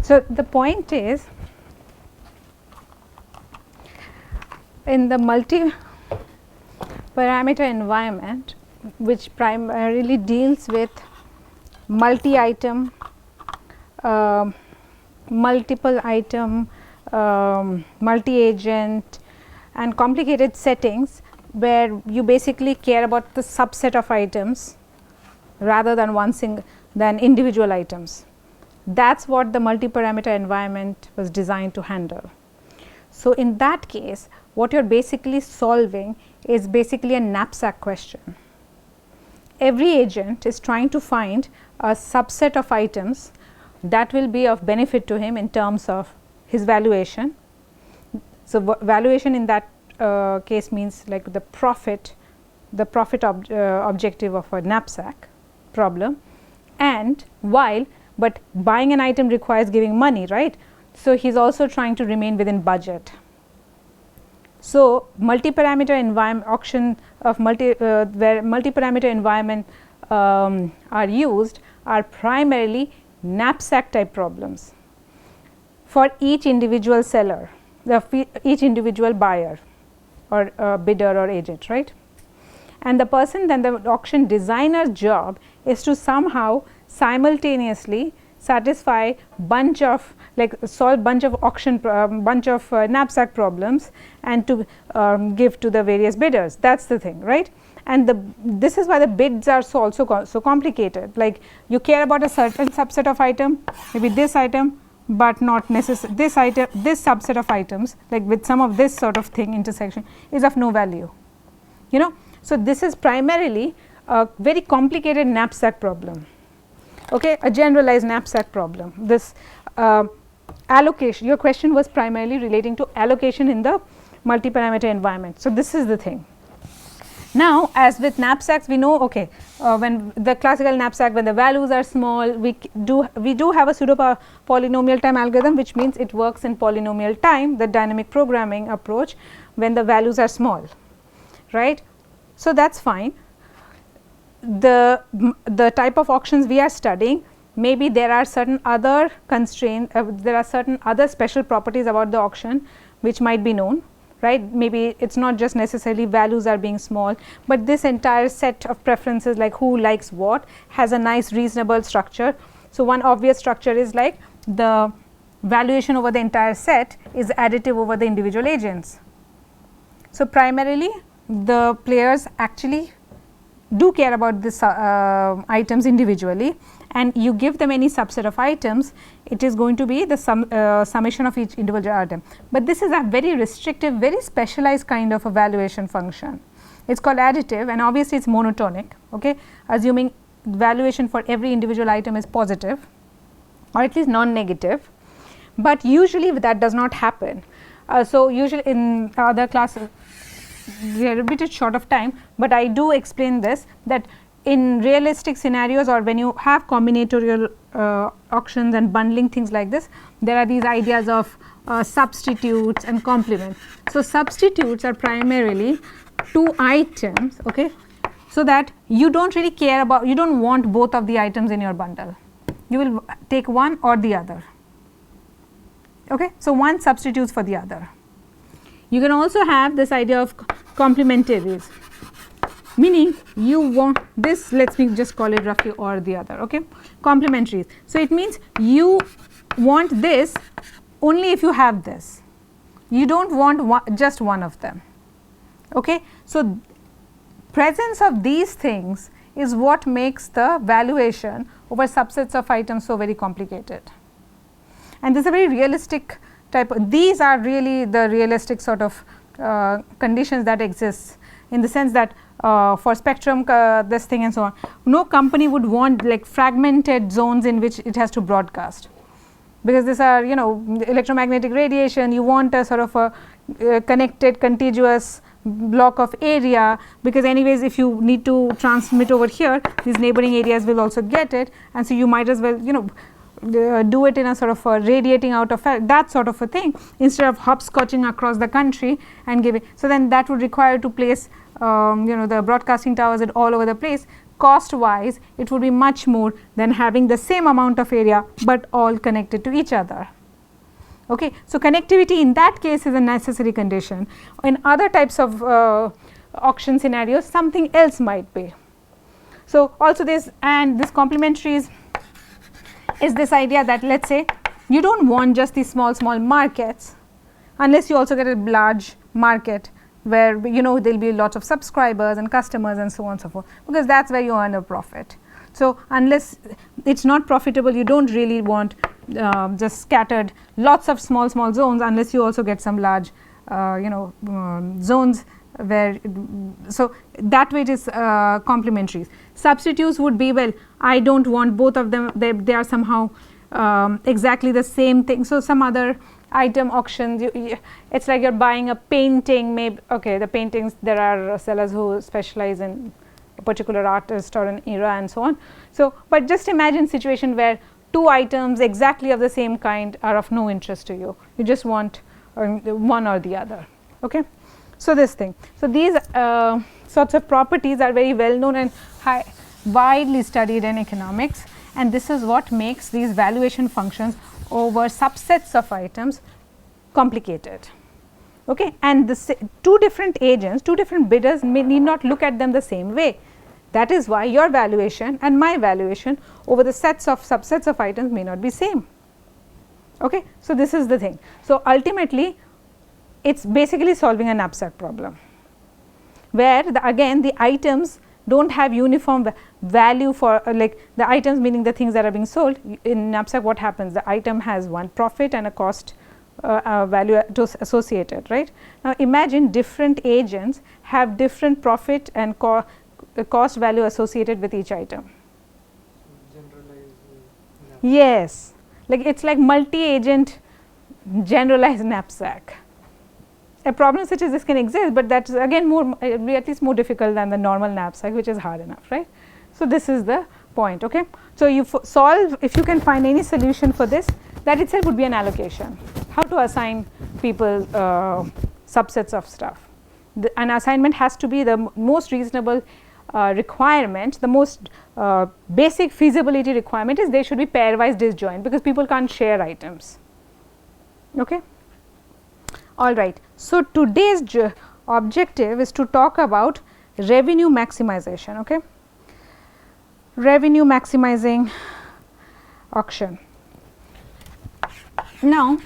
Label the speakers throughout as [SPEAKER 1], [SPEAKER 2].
[SPEAKER 1] So, the point is, in the multi-parameter environment, which primarily deals with multi-item, multiple item, multi-agent and complicated settings, where you basically care about the subset of items rather than than individual items. That is what the multi-parameter environment was designed to handle. So, in that case, what you are basically solving is basically a knapsack question. Every agent is trying to find a subset of items that will be of benefit to him in terms of his valuation. So, valuation in that case means like the profit objective of a knapsack problem, and but buying an item requires giving money, right. So, he is also trying to remain within budget. So, multi-parameter environment auction of where multi-parameter environment are used are primarily knapsack type problems for each individual seller, each individual buyer or bidder or agent, right. And the person, then the auction designer's job is to somehow simultaneously satisfy bunch of solve bunch of knapsack problems and to give to the various bidders. That is the thing, right. And this is why the bids are so complicated, like you care about a certain subset of item, maybe this item, but not necessarily this item, this subset of items, like with some of this sort of thing intersection is of no value, you know. So, this is primarily a very complicated knapsack problem, okay, a generalized knapsack problem. This allocation, your question was primarily relating to allocation in the multi-parameter environment. So, this is the thing. Now, as with knapsacks, we know, okay, when the classical knapsack, when the values are small, we do have a pseudo polynomial time algorithm, which means it works in polynomial time, the dynamic programming approach, when the values are small, right. So, that is fine. The type of auctions we are studying, maybe there are certain other constraints, there are certain other special properties about the auction which might be known, right. Maybe it is not just necessarily values are being small, but this entire set of preferences, like who likes what, has a nice reasonable structure. So, one obvious structure is like the valuation over the entire set is additive over the individual agents. So, primarily the players actually do care about this items individually, and you give them any subset of items, it is going to be the summation of each individual item. But this is a very restrictive, very specialized kind of evaluation function. It is called additive, and obviously it is monotonic, okay, assuming valuation for every individual item is positive or at least non-negative, but usually that does not happen. So, usually in other classes we are a bit short of time, but I do explain this, that in realistic scenarios or when you have combinatorial auctions and bundling things like this, there are these ideas of substitutes and complement. So, substitutes are primarily two items, okay, so that you do not really care about, you do not want both of the items in your bundle, you will take one or the other, okay. So, one substitutes for the other. You can also have this idea of complementaries, meaning you want this, let me just call it roughly or the other, okay, complementaries. So, it means you want this only if you have this, you do not want just one of them, okay. So, presence of these things is what makes the valuation over subsets of items so very complicated, and this is a very realistic type of, these are really the realistic sort of conditions that exist, in the sense that for spectrum this thing and so on, no company would want like fragmented zones in which it has to broadcast, because these are, you know, electromagnetic radiation, you want a sort of a connected contiguous block of area, because anyways if you need to transmit over here, these neighboring areas will also get it, and so you might as well, you know, do it in a sort of a radiating out of that sort of a thing, instead of hopscotching across the country and giving. So, then that would require to place you know, the broadcasting towers all over the place, cost wise it would be much more than having the same amount of area, but all connected to each other. Okay. So, connectivity in that case is a necessary condition. In other types of auction scenarios, something else might be. So, also this, and this complementary is this idea that, let us say you do not want just these small markets, unless you also get a large market where there will be a lot of subscribers and customers and so on and so forth, because that is where you earn a profit. So, unless it is not profitable, you do not really want just scattered lots of small zones, unless you also get some large zones where, so that way it is complementaries. Substitutes would be, well, I do not want both of them, they are somehow exactly the same thing. So, some other item auctions, it is like you are buying a painting, maybe, okay, the paintings, there are sellers who specialize in a particular artist or an era and so on. So, but just imagine situation where two items exactly of the same kind are of no interest to you, you just want one or the other. Okay. So, this thing. So, these sorts of properties are very well known and widely studied in economics, and this is what makes these valuation functions over subsets of items complicated. Okay. And the two different agents, two different bidders need not look at them the same way. That is why your valuation and my valuation over the sets of subsets of items may not be same. Okay. So, this is the thing. So, ultimately it is basically solving a knapsack problem, where again the items do not have uniform value for like the items, meaning the things that are being sold. In knapsack what happens, the item has one profit and a cost value associated, right. Now, imagine different agents have different profit and cost value associated with each item. Yes, like it is like multi-agent generalized knapsack. A problem such as this can exist, but that is again more at least more difficult than the normal knapsack, which is hard enough, right. So, this is the point. Okay. So, you solve, if you can find any solution for this, that itself would be an allocation, how to assign people subsets of stuff. An assignment has to be the most reasonable requirement, the most basic feasibility requirement is they should be pairwise disjoint, because people can't share items. Okay. All right. So, today's objective is to talk about revenue maximization. Okay. Revenue maximizing auction. Now,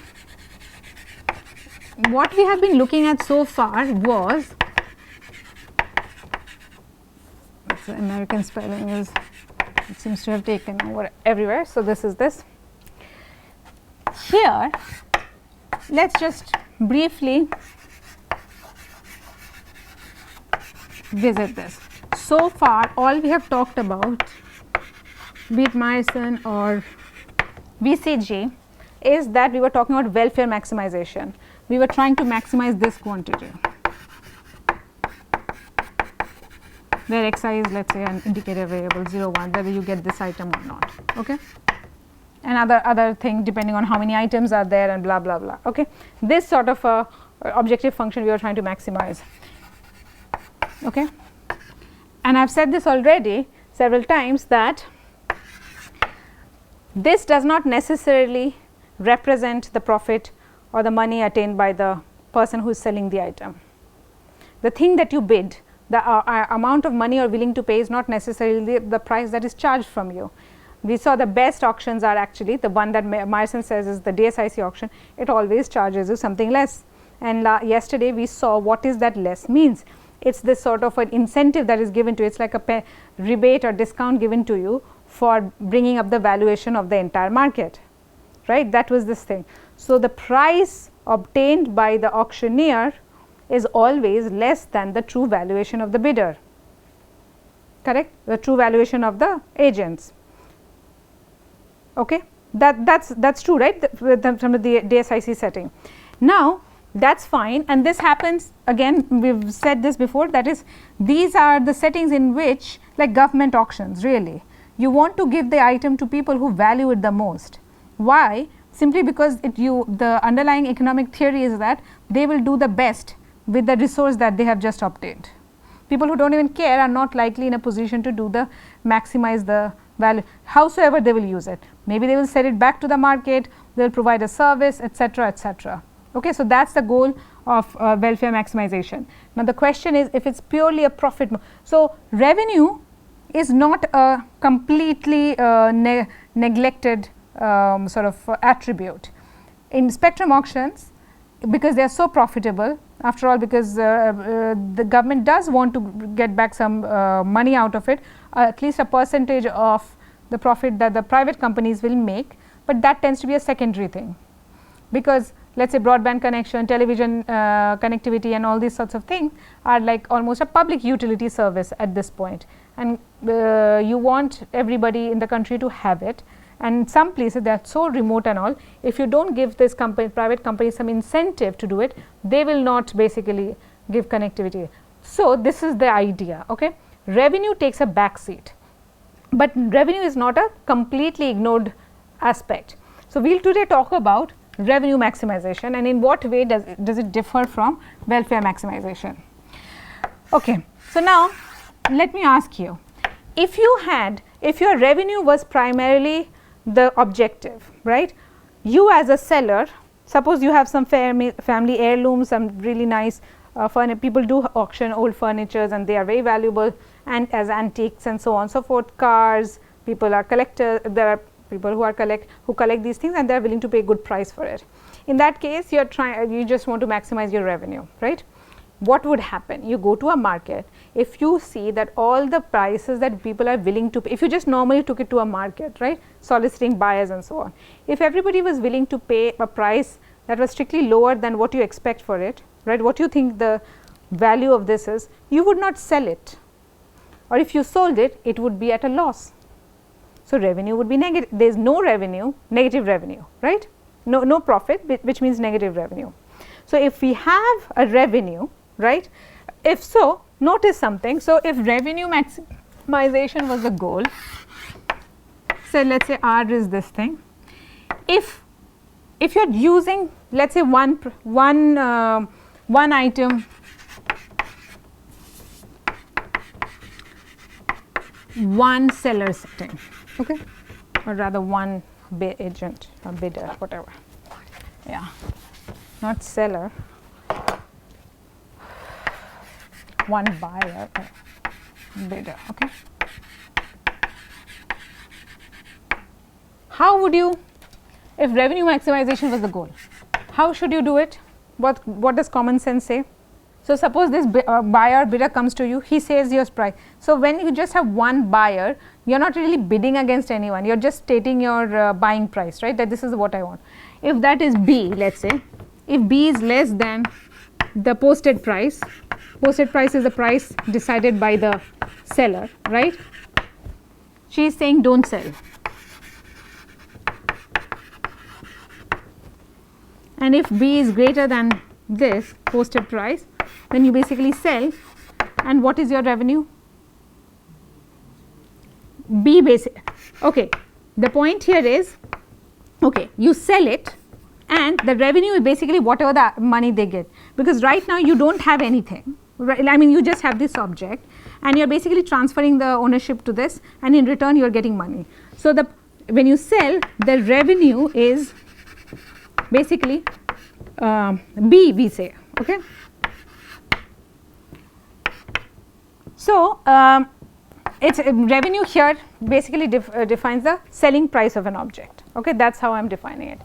[SPEAKER 1] what we have been looking at so far was, the American spelling is, it seems to have taken over everywhere. So, this is this. Here, let us just briefly visit this. So far, all we have talked about, be it Bayesian or BCG, is that we were talking about welfare maximization. We were trying to maximize this quantity, where xi is, let us say, an indicator variable 0 1, whether you get this item or not. Okay. And other thing depending on how many items are there and blah blah blah. Okay. This sort of a objective function we are trying to maximize. Okay. And I have said this already several times that this does not necessarily represent the profit or the money attained by the person who is selling the item. The thing that you bid, the amount of money you are willing to pay is not necessarily the price that is charged from you. We saw the best auctions are actually the one that Bayesian says is the DSIC auction, it always charges you something less. And yesterday we saw what is that less means. It is this sort of an incentive that is given to you, it is like a rebate or discount given to you for bringing up the valuation of the entire market, right. That was this thing. So, the price obtained by the auctioneer is always less than the true valuation of the bidder, correct, the true valuation of the agents. Okay. That's true, right, from the DSIC setting. Now, that is fine, and this happens again, we have said this before, that is these are the settings in which, like government auctions, really you want to give the item to people who value it the most. Why? Simply because the underlying economic theory is that they will do the best with the resource that they have just obtained. People who don't even care are not likely in a position to do the maximize the value, howsoever they will use it. Maybe they will sell it back to the market, they will provide a service, etc., etc. Okay, so that's the goal of welfare maximization. Now the question is, if it's purely a profit, so revenue is not a completely neglected sort of attribute. In spectrum auctions, because they are so profitable, after all, because the government does want to get back some money out of it, at least a percentage of the profit that the private companies will make, but that tends to be a secondary thing, because let us say broadband connection, television connectivity and all these sorts of things are like almost a public utility service at this point, and you want everybody in the country to have it. And some places that are so remote and all, if you do not give this company, private company, some incentive to do it, they will not basically give connectivity. So this is the idea. Okay, revenue takes a back seat, but revenue is not a completely ignored aspect. So we will today talk about revenue maximization and in what way does it differ from welfare maximization. Okay, so now let me ask you, if your revenue was primarily the objective, right? You as a seller, suppose you have some family heirlooms, some really nice people do auction old furnitures and they are very valuable and as antiques and so on so forth, cars, people are collectors, there are people who collect these things and they are willing to pay a good price for it. In that case, you just want to maximize your revenue, right? What would happen? You go to a market, if you see that all the prices that people are willing to pay, if you just normally took it to a market, right, soliciting buyers and so on, if everybody was willing to pay a price that was strictly lower than what you expect for it, right, what you think the value of this is, you would not sell it, or if you sold it, it would be at a loss. So revenue would be negative. There is no revenue, negative revenue, right? No profit, which means negative revenue. So if we have a revenue, right, if so, notice something. So if revenue maximization was the goal, so let us say R is this thing. If you are using, let us say one item, one seller setting, okay, or rather one agent or bidder, whatever, yeah, not seller, one buyer or bidder, okay. How would you, if revenue maximization was the goal, how should you do it? What does common sense say? So suppose this buyer bidder comes to you, he says your price. So when you just have one buyer, you are not really bidding against anyone, you are just stating your buying price, right, that this is what I want. If that is B, let us say, if B is less than the posted price is the price decided by the seller, right, she is saying don't sell. And if B is greater than this posted price, then you basically sell, and what is your revenue? B basic. Okay, the point here is, okay, you sell it and the revenue is basically whatever the money they get, because right now you don't have anything, right? I mean, you just have this object and you are basically transferring the ownership to this, and in return you are getting money. So when you sell, the revenue is basically B, we say, okay. So it's revenue here basically defines the selling price of an object, okay, that's how I am defining it.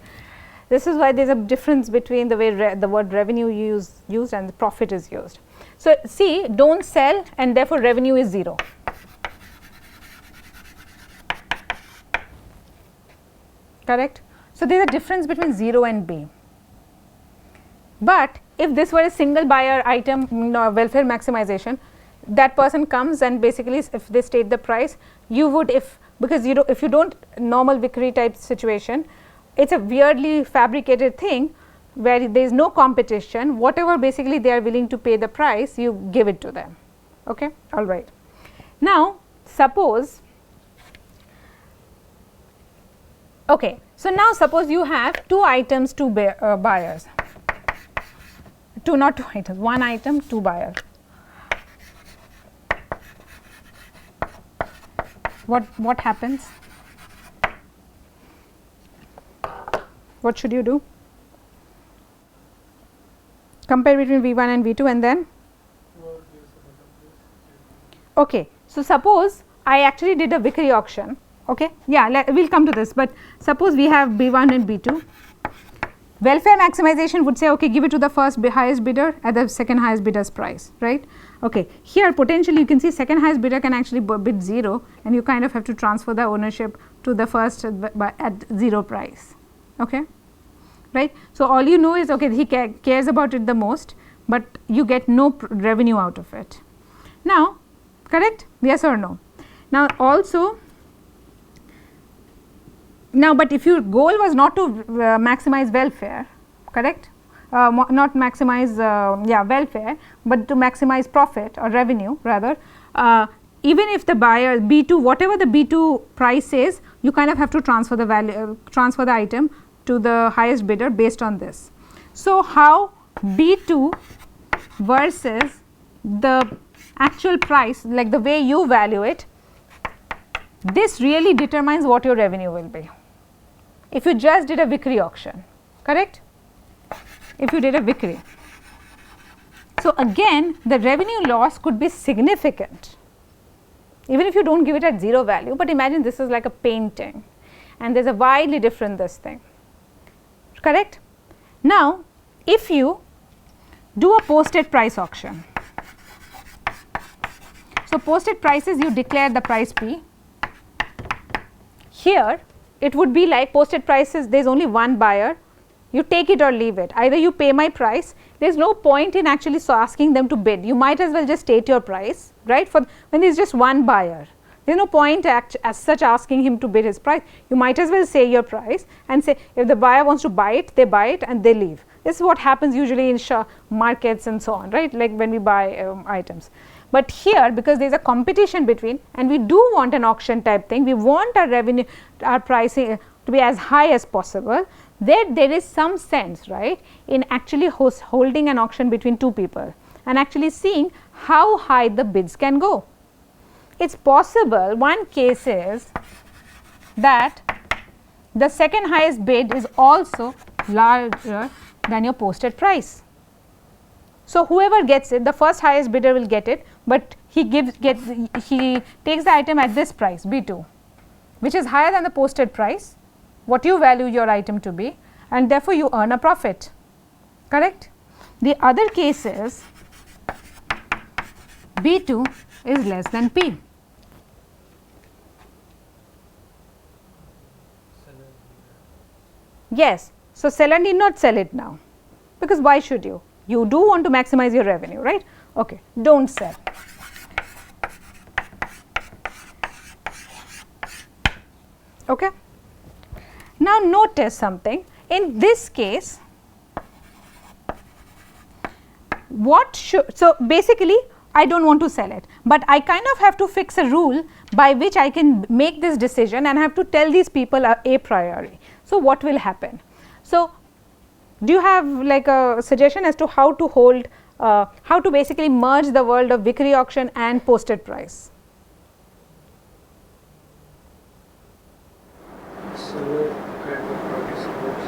[SPEAKER 1] This is why there is a difference between the way the word revenue used and the profit is used. So see, don't sell and therefore revenue is 0. Correct? So there is a difference between 0 and B. But if this were a single buyer item, welfare maximization, that person comes and basically if they state the price, you would, because if you don't, normal victory type situation, it's a weirdly fabricated thing where there is no competition, whatever basically they are willing to pay the price, you give it to them, okay, all right. Now suppose, okay, so now suppose you have two items, two buyers, not two items, one item, two buyers. what happens? What should you do? Compare between V1 and V2 and then? Okay. So, suppose I actually did a Vickery auction, okay. Yeah, we will come to this, but suppose we have B1 and B2. Welfare maximization would say, okay, give it to the first highest bidder at the second highest bidder's price, right. Okay. Here potentially you can see second highest bidder can actually bid 0 and you kind of have to transfer the ownership to the first at 0 price, okay, right. So, all you know is, okay, he cares about it the most, but you get no revenue out of it. Now, correct, yes or no? Now, also now, but if your goal was not to maximize welfare, correct, not maximize welfare, but to maximize profit or revenue rather, even if the buyer B2, whatever the B2 price is, you kind of have to transfer the value, transfer the item to the highest bidder based on this. So, how B2 versus the actual price, like the way you value it, this really determines what your revenue will be. If you just did a Vickery auction, correct? If you did a Vickery. So, again the revenue loss could be significant, even if you do not give it at 0 value, but imagine this is like a painting and there is a widely different this thing, correct. Now, if you do a posted price auction, so posted prices, you declare the price P. Here it would be like posted prices, there is only one buyer, you take it or leave it, either you pay my price, there is no point in actually asking them to bid, you might as well just state your price, right, for when there is just one buyer, there is no point as such asking him to bid his price, you might as well say your price and say if the buyer wants to buy it, they buy it and they leave. This is what happens usually in markets and so on, right, like when we buy items. But here, because there is a competition between, and we do want an auction type thing, we want our revenue, our pricing to be as high as possible, there is some sense, right, in actually holding an auction between two people and actually seeing how high the bids can go. It is possible, one case is that the second highest bid is also larger than your posted price. So, whoever gets it, the first highest bidder will get it, but he takes the item at this price B2, which is higher than the posted price, what you value your item to be, and therefore, you earn a profit, correct. The other case is B2 is less than P. Yes, so seller need not sell it now, because why should you? You do want to maximize your revenue, right? Okay, do not sell. Okay. Now, notice something, in this case, so basically I do not want to sell it, but I kind of have to fix a rule by which I can make this decision and have to tell these people a priori. So, what will happen? So, do you have like a suggestion as to how to hold, how to basically merge the world of Vickery auction and posted price?
[SPEAKER 2] Seller kind of participates.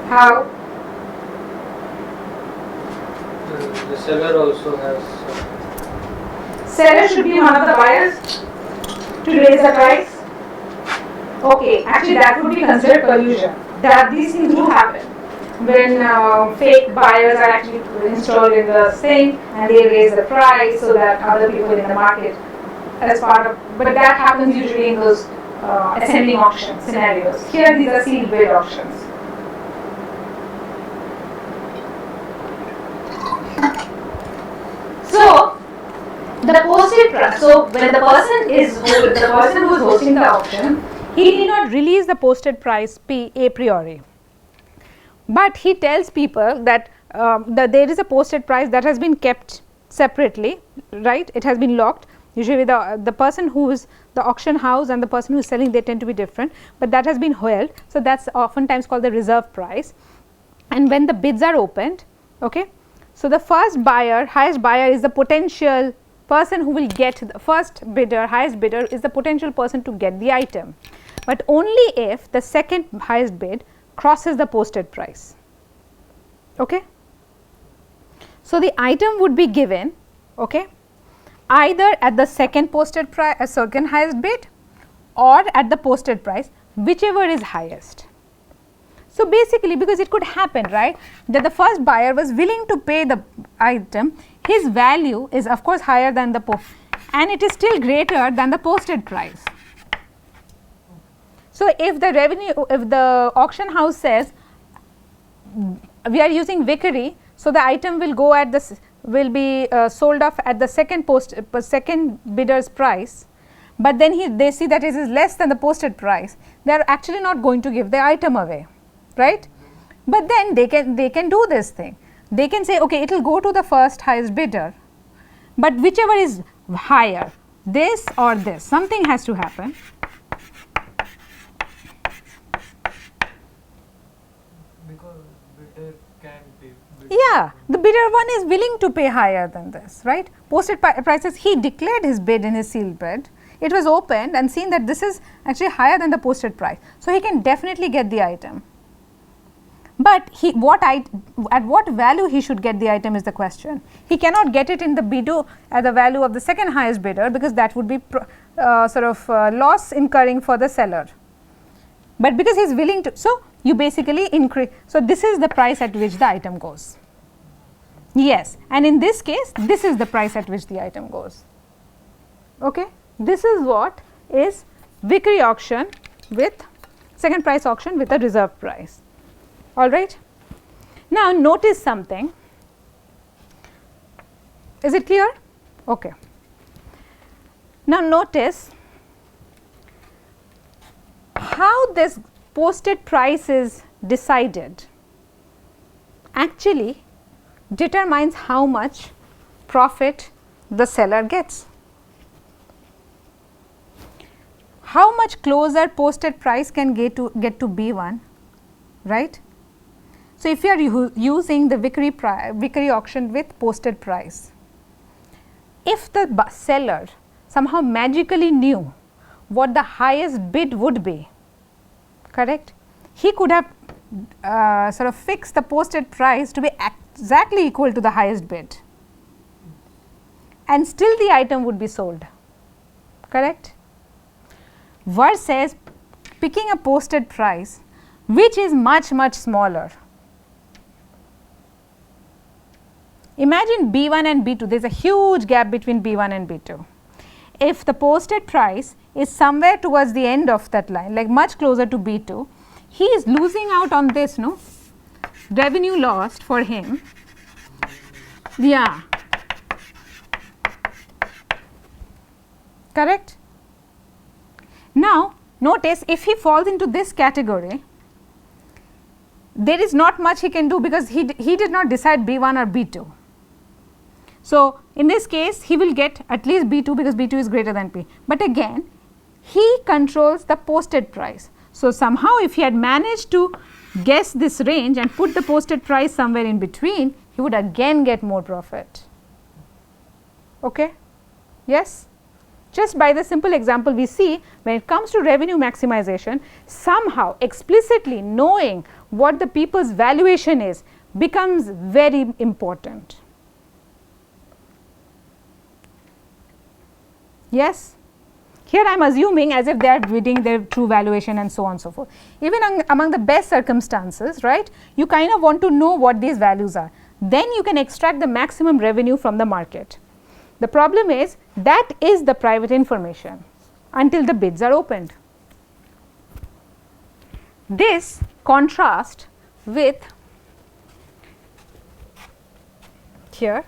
[SPEAKER 1] How?
[SPEAKER 2] The seller also has.
[SPEAKER 1] Seller should be one of the buyers to raise the price. Okay, actually that would be considered collusion. That these things do happen when fake buyers are actually installed in the thing and they raise the price so that other people in the market as part of, but that happens usually in those ascending auction scenarios. Here these are sealed bid auctions. So the posted price, so when the person who is hosting the auction, he need not release the posted price P a priori, but he tells people that, that there is a posted price that has been kept separately, right, it has been locked. Usually the person who is the auction house and the person who is selling, they tend to be different, but that has been held. So, that is oftentimes called the reserve price, and when the bids are opened, okay, so the first buyer, highest buyer is the potential person who will get the first bidder, highest bidder is the potential person to get the item, but only if the second highest bid crosses the posted price. Okay. So, the item would be given, okay, either at the second posted price, second highest bid, or at the posted price, whichever is highest. So, basically because it could happen, right, that the first buyer was willing to pay the item, his value is of course higher than the and it is still greater than the posted price. So, if the revenue, if the auction house says we are using Vickery, so the item will go at the will be sold off at the second bidder's price, but then they see that it is less than the posted price, they are actually not going to give the item away, right. But then they can do this thing, they can say okay, it will go to the first highest bidder, but whichever is higher, this or this, something has to happen.
[SPEAKER 2] Because bidder can pay.
[SPEAKER 1] Yeah, the bidder one is willing to pay higher than this, right. Posted prices, he declared his bid in his sealed bid, it was opened and seen that this is actually higher than the posted price. So, he can definitely get the item, but at what value he should get the item is the question. He cannot get it in the bid at the value of the second highest bidder, because that would be loss incurring for the seller, but because he is willing to. So, you basically increase. So, this is the price at which the item goes. Yes, and in this case this is the price at which the item goes. Okay. This is what is Vickery auction with second price auction with a reserve price. All right. Now, notice something. Is it clear? Okay. Now, notice how this posted price is decided actually determines how much profit the seller gets. How much closer posted price can get to B1, right. So, if you are using the Vickery auction with posted price, if the seller somehow magically knew what the highest bid would be, correct, he could have fixed the posted price to be exactly equal to the highest bid, and still the item would be sold, correct, versus picking a posted price which is much smaller. Imagine B1 and B2, there is a huge gap between B1 and B2. If the posted price is somewhere towards the end of that line, like much closer to B2, he is losing out on this, no, revenue lost for him. Yeah, correct. Now, notice if he falls into this category, there is not much he can do, because he did not decide B1 or B2. So, in this case he will get at least B2, because B2 is greater than P, but again he controls the posted price. So, somehow if he had managed to guess this range and put the posted price somewhere in between, he would again get more profit. Okay? Yes? Just by the simple example we see, when it comes to revenue maximization, somehow explicitly knowing what the people's valuation is becomes very important. Yes? Here I am assuming as if they are bidding their true valuation and so on and so forth. Even among the best circumstances, right, you kind of want to know what these values are. Then you can extract the maximum revenue from the market. The problem is that is the private information until the bids are opened. This contrast with here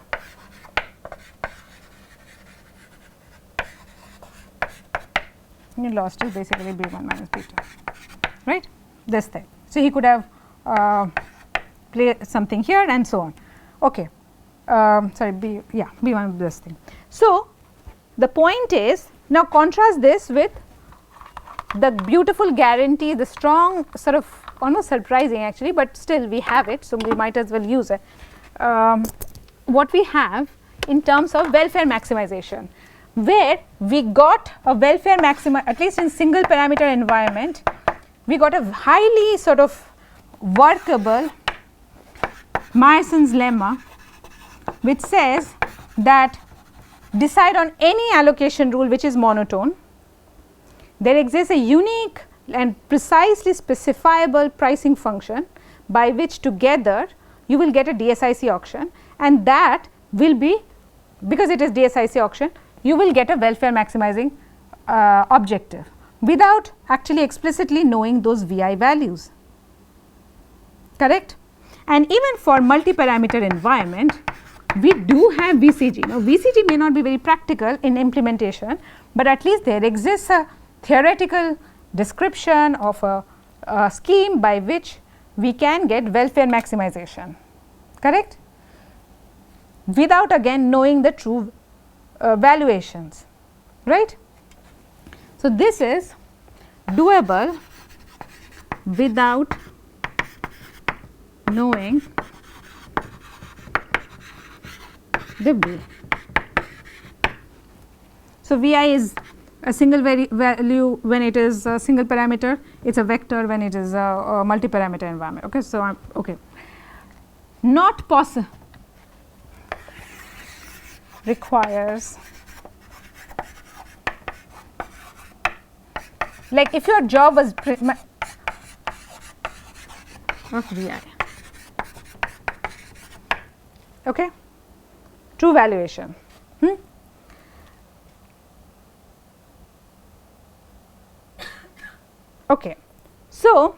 [SPEAKER 1] you lost is basically B1 minus B2, right, this thing. So, he could have played something here and so on. Okay. Sorry, B1 this thing. So, the point is, now contrast this with the beautiful guarantee, the strong sort of almost surprising actually, but still we have it. So, we might as well use it. What we have in terms of welfare maximization, where we got a welfare maxima, at least in single parameter environment, we got a highly sort of workable Meyerson's lemma, which says that decide on any allocation rule which is monotone. There exists a unique and precisely specifiable pricing function by which together you will get a DSIC auction, and that will be, because it is DSIC auction, you will get a welfare maximizing objective without actually explicitly knowing those VI values, correct. And even for multi-parameter environment, we do have VCG. Now, VCG may not be very practical in implementation, but at least there exists a theoretical description of a scheme by which we can get welfare maximization, correct, without again knowing the true valuations, right. So, this is doable without knowing the V. So, Vi is a single value when it is a single parameter, it is a vector when it is a multi-parameter environment. Okay. So, okay. Not possible requires, like if your job was of Vi, okay, true valuation. Okay. So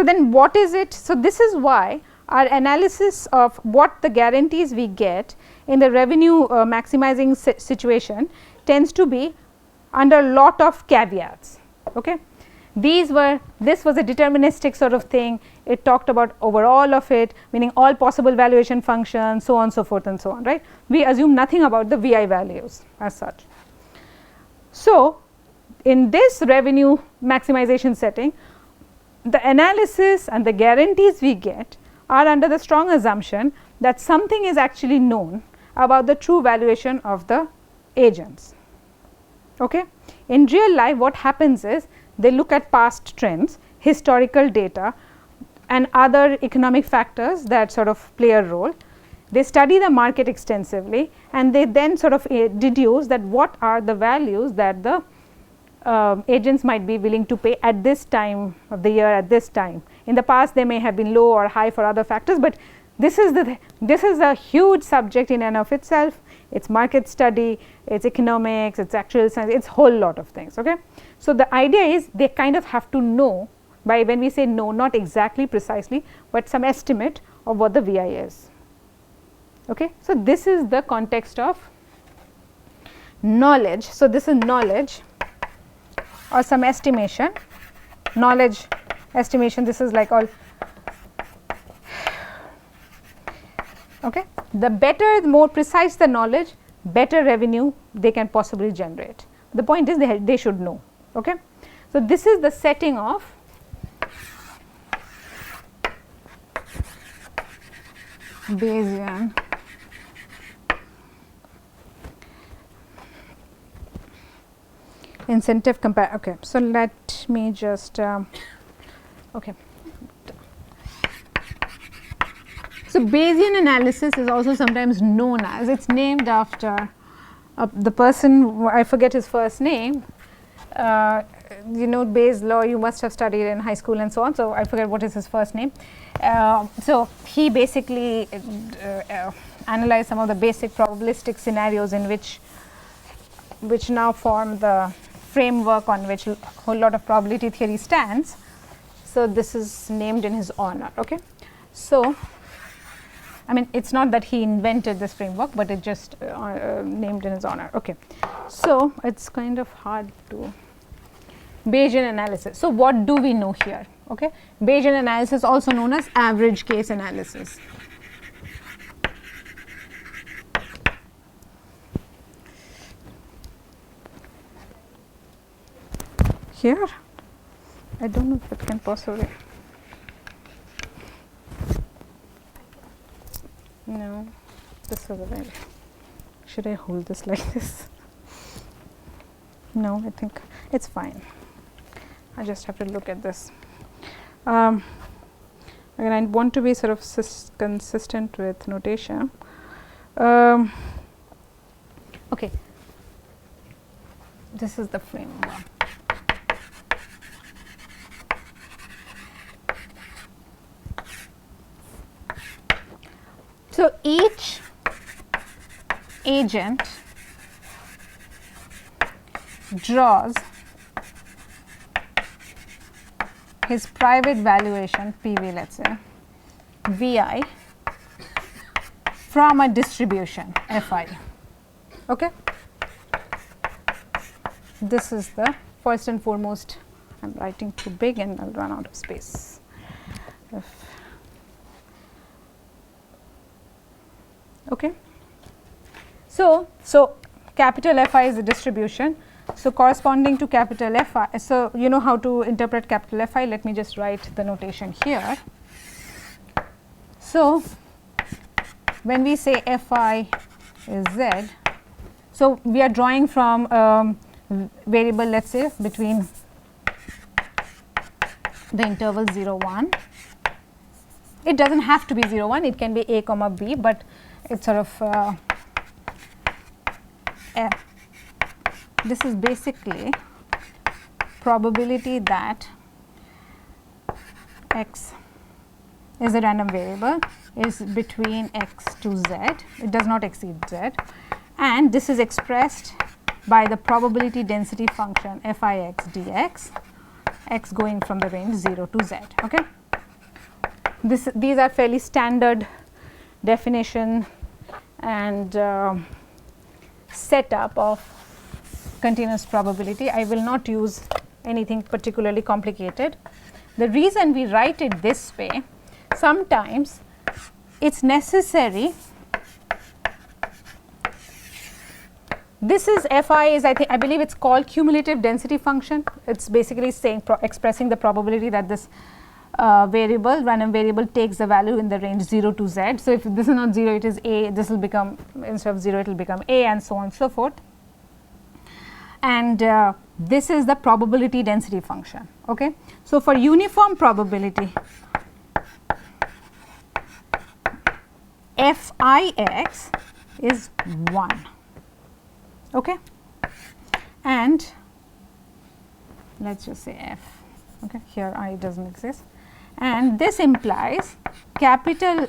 [SPEAKER 1] then what is it? So, this is why our analysis of what the guarantees we get in the revenue maximizing situation tends to be under a lot of caveats. Okay. This was a deterministic sort of thing, it talked about overall of it, meaning all possible valuation functions, so on, so forth and so on, right. We assume nothing about the VI values as such. So, in this revenue maximization setting, the analysis and the guarantees we get are under the strong assumption that something is actually known about the true valuation of the agents. Okay. In real life, what happens is they look at past trends, historical data and other economic factors that sort of play a role. They study the market extensively and they then sort of deduce that what are the values that the agents might be willing to pay at this time of the year, at this time. In the past they may have been low or high for other factors, but this is a huge subject in and of itself. It's market study, it's economics, it's actual science, it's whole lot of things. Okay. So, the idea is they kind of have to know, by when we say know, not exactly precisely, but some estimate of what the VI is. Okay. So, this is the context of knowledge. So, this is knowledge or some estimation, knowledge estimation, this is like all. Okay. The better, the more precise the knowledge, better revenue they can possibly generate. The point is they should know. Okay. So, this is the setting of Bayesian incentive compare. Okay. So, let me just okay. So, Bayesian analysis is also sometimes known as, it is named after the person, I forget his first name, you know Bayes' law you must have studied in high school and so on. So, I forget what is his first name. So, he basically analyzed some of the basic probabilistic scenarios in which now form the framework on which a whole lot of probability theory stands. So, this is named in his honor. Okay. So, I mean it is not that he invented this framework, but it just named in his honor. Okay. So, it is kind of hard to Bayesian analysis. So, what do we know here? Okay. Bayesian analysis also known as average case analysis. Here, I don't know if it can possibly. No, this is a very should I hold this like this? No, I think it's fine. I just have to look at this. Again, I want to be sort of consistent with notation. Okay, this is the framework. So, each agent draws his private valuation PV, let us say VI, from a distribution FI. Okay? This is the first and foremost. I am writing too big and I will run out of space. Okay. So capital FI is a distribution. So, corresponding to capital FI, so you know how to interpret capital FI, let me just write the notation here. So, when we say FI is Z, so we are drawing from variable, let us say between the interval 0 1. It does not have to be 0 1, it can be a comma b, but it is sort of F. This is basically probability that x is a random variable is between x to z, it does not exceed z, and this is expressed by the probability density function Fix dx, x going from the range 0 to z. Okay? These are fairly standard definition and setup of continuous probability. I will not use anything particularly complicated. The reason we write it this way, sometimes it is necessary. This is Fi is I believe it is called cumulative density function. It is basically saying expressing the probability that this random variable takes the value in the range 0 to z. So, if this is not 0, it is a, this will become, instead of 0 it will become a, and so on and so forth. And this is the probability density function. Okay. So, for uniform probability Fix is 1. Okay. And let us just say f. Okay. Here I does not exist, and this implies capital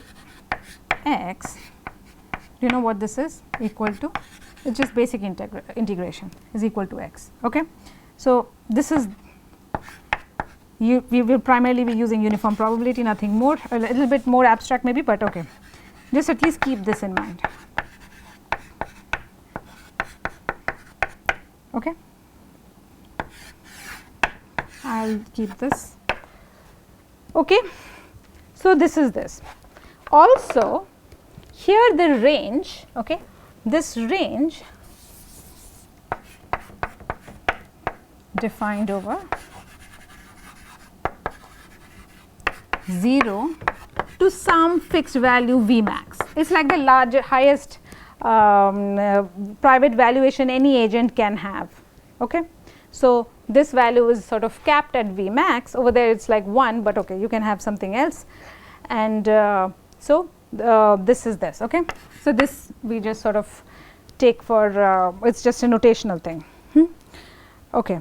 [SPEAKER 1] X, do you know what this is equal to? It is just basic integration is equal to x. Okay. So, this is we will primarily be using uniform probability, nothing more, a little bit more abstract maybe, but okay. Just at least keep this in mind. Okay. I will keep this. Okay. So, this is this. Also, here the range, okay, this range defined over 0 to some fixed value V max. It is like the highest private valuation any agent can have. Okay. So, this value is sort of capped at V max, over there it is like 1, but okay, you can have something else, and this is this. Okay. So, this we just sort of take for it is just a notational thing. Okay.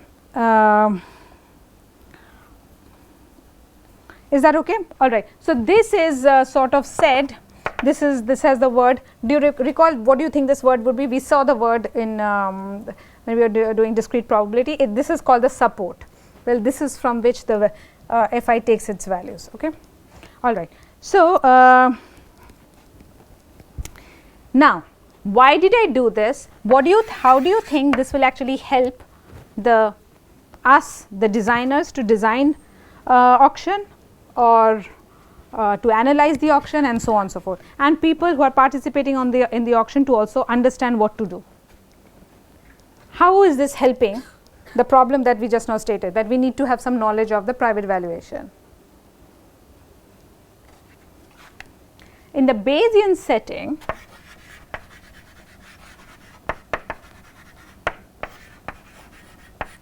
[SPEAKER 1] Is that okay? All right. So, this is sort of said, this has the word, do you recall what do you think this word would be? We saw the word in when we were doing discrete probability. This is called the support. Well, this is from which the Fi takes its values. Okay. All right. So, now why did I do this? How do you think this will actually help the designers to design auction, or to analyze the auction, and so on and so forth, and people who are participating in the auction to also understand what to do? How is this helping the problem that we just now stated, that we need to have some knowledge of the private valuation? In the Bayesian setting,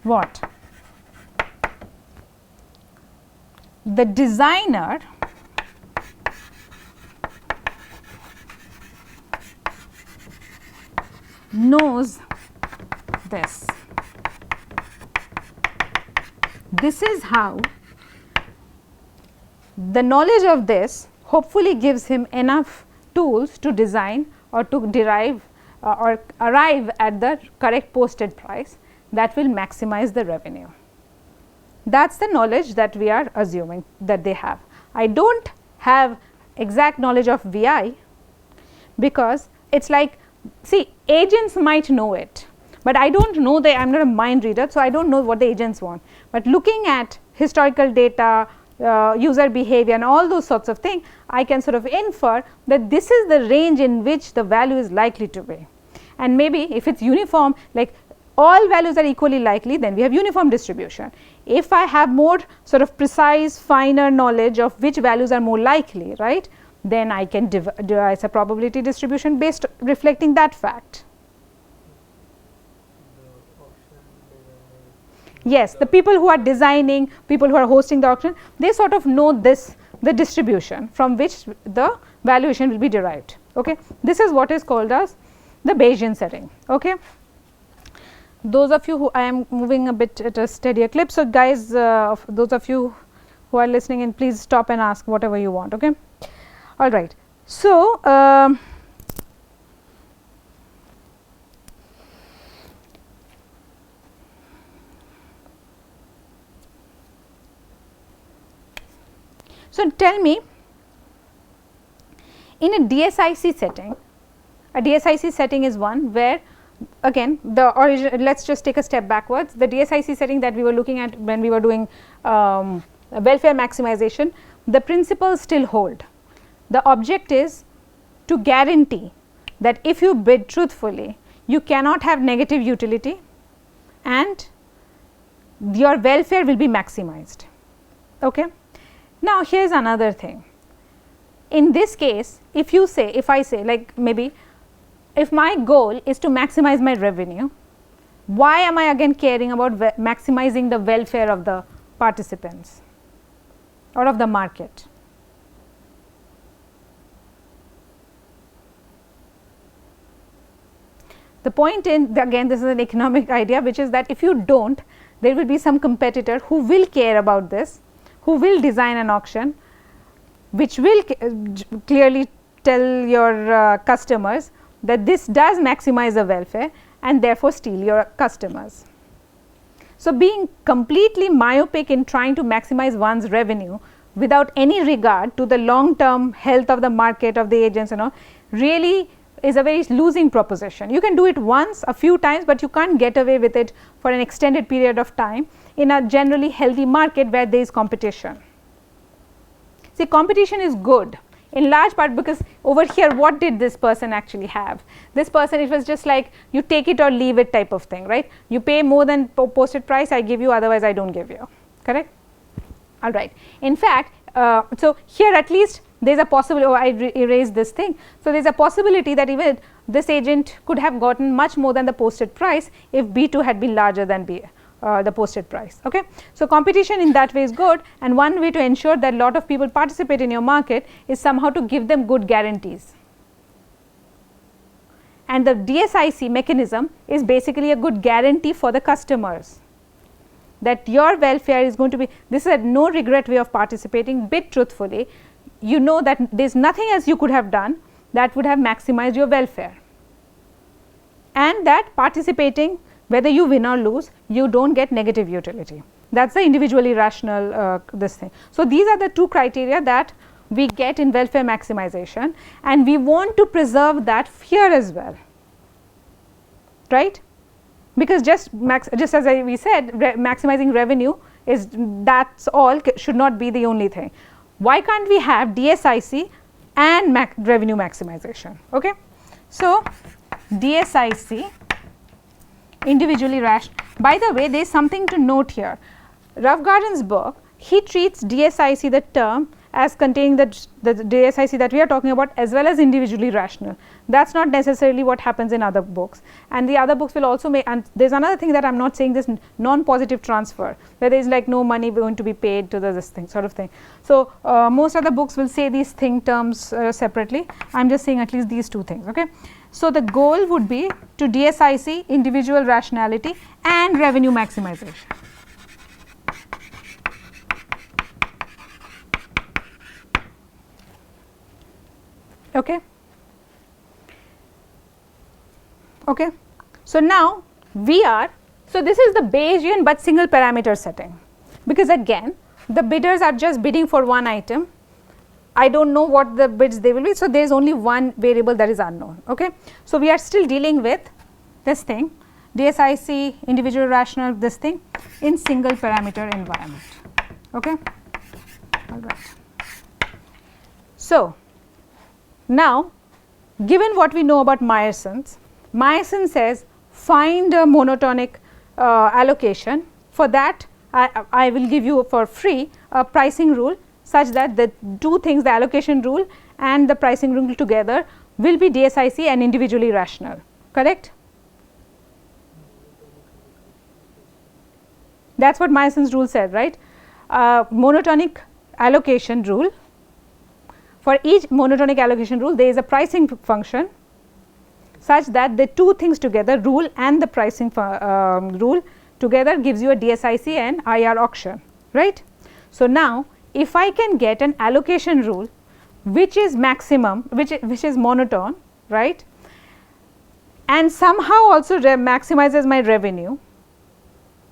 [SPEAKER 1] what? The designer knows this. This is how the knowledge of this hopefully gives him enough tools to design or to derive or arrive at the correct posted price that will maximize the revenue. That is the knowledge that we are assuming that they have. I do not have exact knowledge of VI, because it is like, see, agents might know it, but I do not know I am not a mind reader. So, I do not know what the agents want, but looking at historical data, user behavior and all those sorts of things, I can sort of infer that this is the range in which the value is likely to be. And maybe if it is uniform, like all values are equally likely, then we have uniform distribution. If I have more sort of precise, finer knowledge of which values are more likely, right, then I can devise a probability distribution based reflecting that fact. Yes, the people who are designing, people who are hosting the auction, they sort of know this, the distribution from which the valuation will be derived. Okay. This is what is called as the Bayesian setting. Okay. Those of you who, I am moving a bit at a steadier clip. So, guys, those of you who are listening in, please stop and ask whatever you want. Okay. All right. So, so tell me, in a DSIC setting, a DSIC setting is one where, again, the origin, let us just take a step backwards. The DSIC setting that we were looking at when we were doing welfare maximization, the principles still hold. The object is to guarantee that if you bid truthfully, you cannot have negative utility and your welfare will be maximized. Okay. Now, here is another thing. In this case, if you say, if I say, like, maybe if my goal is to maximize my revenue, why am I again caring about maximizing the welfare of the participants or of the market? The point in, again, this is an economic idea, which is that if you do not, there will be some competitor who will care about this, who will design an auction, which will clearly tell your customers that this does maximize the welfare and therefore steal your customers. So, being completely myopic in trying to maximize one's revenue without any regard to the long term health of the market, of the agents and all, really is a very losing proposition. You can do it once, a few times, but you can't get away with it for an extended period of time in a generally healthy market where there is competition. See, competition is good in large part because over here what did this person actually have? This person, it was just like you take it or leave it type of thing, right? You pay more than posted price, I give you, otherwise I do not give you, correct? All right. In fact, so here at least there is a possibility, oh, I erased this thing. So, there is a possibility that even this agent could have gotten much more than the posted price if B2 had been larger than the posted price. Okay. So, competition in that way is good, and one way to ensure that lot of people participate in your market is somehow to give them good guarantees. And the DSIC mechanism is basically a good guarantee for the customers that your welfare is going to be, this is a no regret way of participating, bid truthfully. You know that there is nothing else you could have done that would have maximized your welfare, and that participating, whether you win or lose, you do not get negative utility. That is the individually rational this thing. So, these are the two criteria that we get in welfare maximization, and we want to preserve that here as well, right? Because just as we said, maximizing revenue is, that is all, should not be the only thing. Why can't we have DSIC and revenue maximization? Okay. So, DSIC, individually rational. By the way, there is something to note here. Roughgarden's book, he treats DSIC, the term, as containing the DSIC that we are talking about, as well as individually rational. That is not necessarily what happens in other books, and the other books will also make, and there is another thing that I am not saying, this non-positive transfer, where there is like no money going to be paid to this thing sort of thing. So, most other books will say these terms separately. I am just saying at least these two things. Okay. So, the goal would be to DSIC individual rationality and revenue maximization. Okay. Okay. So, now we are, so this is the Bayesian but single parameter setting, because again the bidders are just bidding for one item. I do not know what the bids they will be. So, there is only one variable that is unknown. Okay. So, we are still dealing with this thing DSIC individual rational, this thing in single parameter environment. Okay. All right. So, now given what we know about Meyerson's, Meyerson says find a monotonic allocation. For that I will give you for free a pricing rule such that the two things, the allocation rule and the pricing rule together will be DSIC and individually rational, correct? That is what Meyerson's rule said, right? Monotonic allocation rule, for each monotonic allocation rule there is a pricing function such that the two things together, rule and the pricing rule together, gives you a DSIC and IR auction, right. So, now if I can get an allocation rule which is maximum, which is monotone, right, and somehow also maximizes my revenue,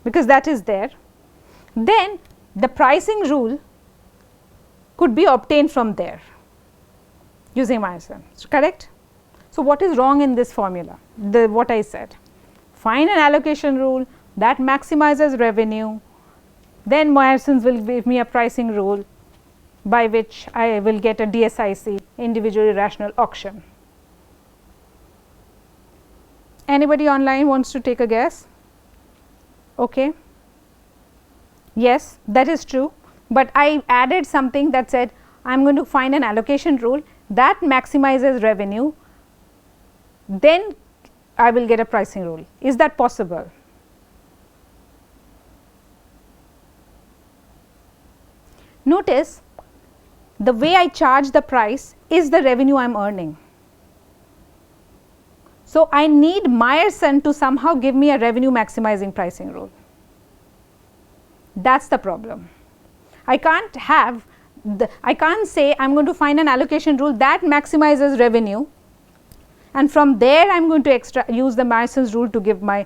[SPEAKER 1] because that is there, then the pricing rule could be obtained from there using Meyerson, correct. So, what is wrong in this formula? What I said, find an allocation rule that maximizes revenue, then Meyerson's will give me a pricing rule by which I will get a DSIC individually rational auction. Anybody online wants to take a guess? Okay. Yes, that is true, but I added something that said I am going to find an allocation rule that maximizes revenue, then I will get a pricing rule. Is that possible? Notice the way I charge the price is the revenue I am earning. So, I need Meyerson to somehow give me a revenue maximizing pricing rule. That is the problem. I can't have I can't say I am going to find an allocation rule that maximizes revenue, and from there I am going to use the Meyerson's rule to give me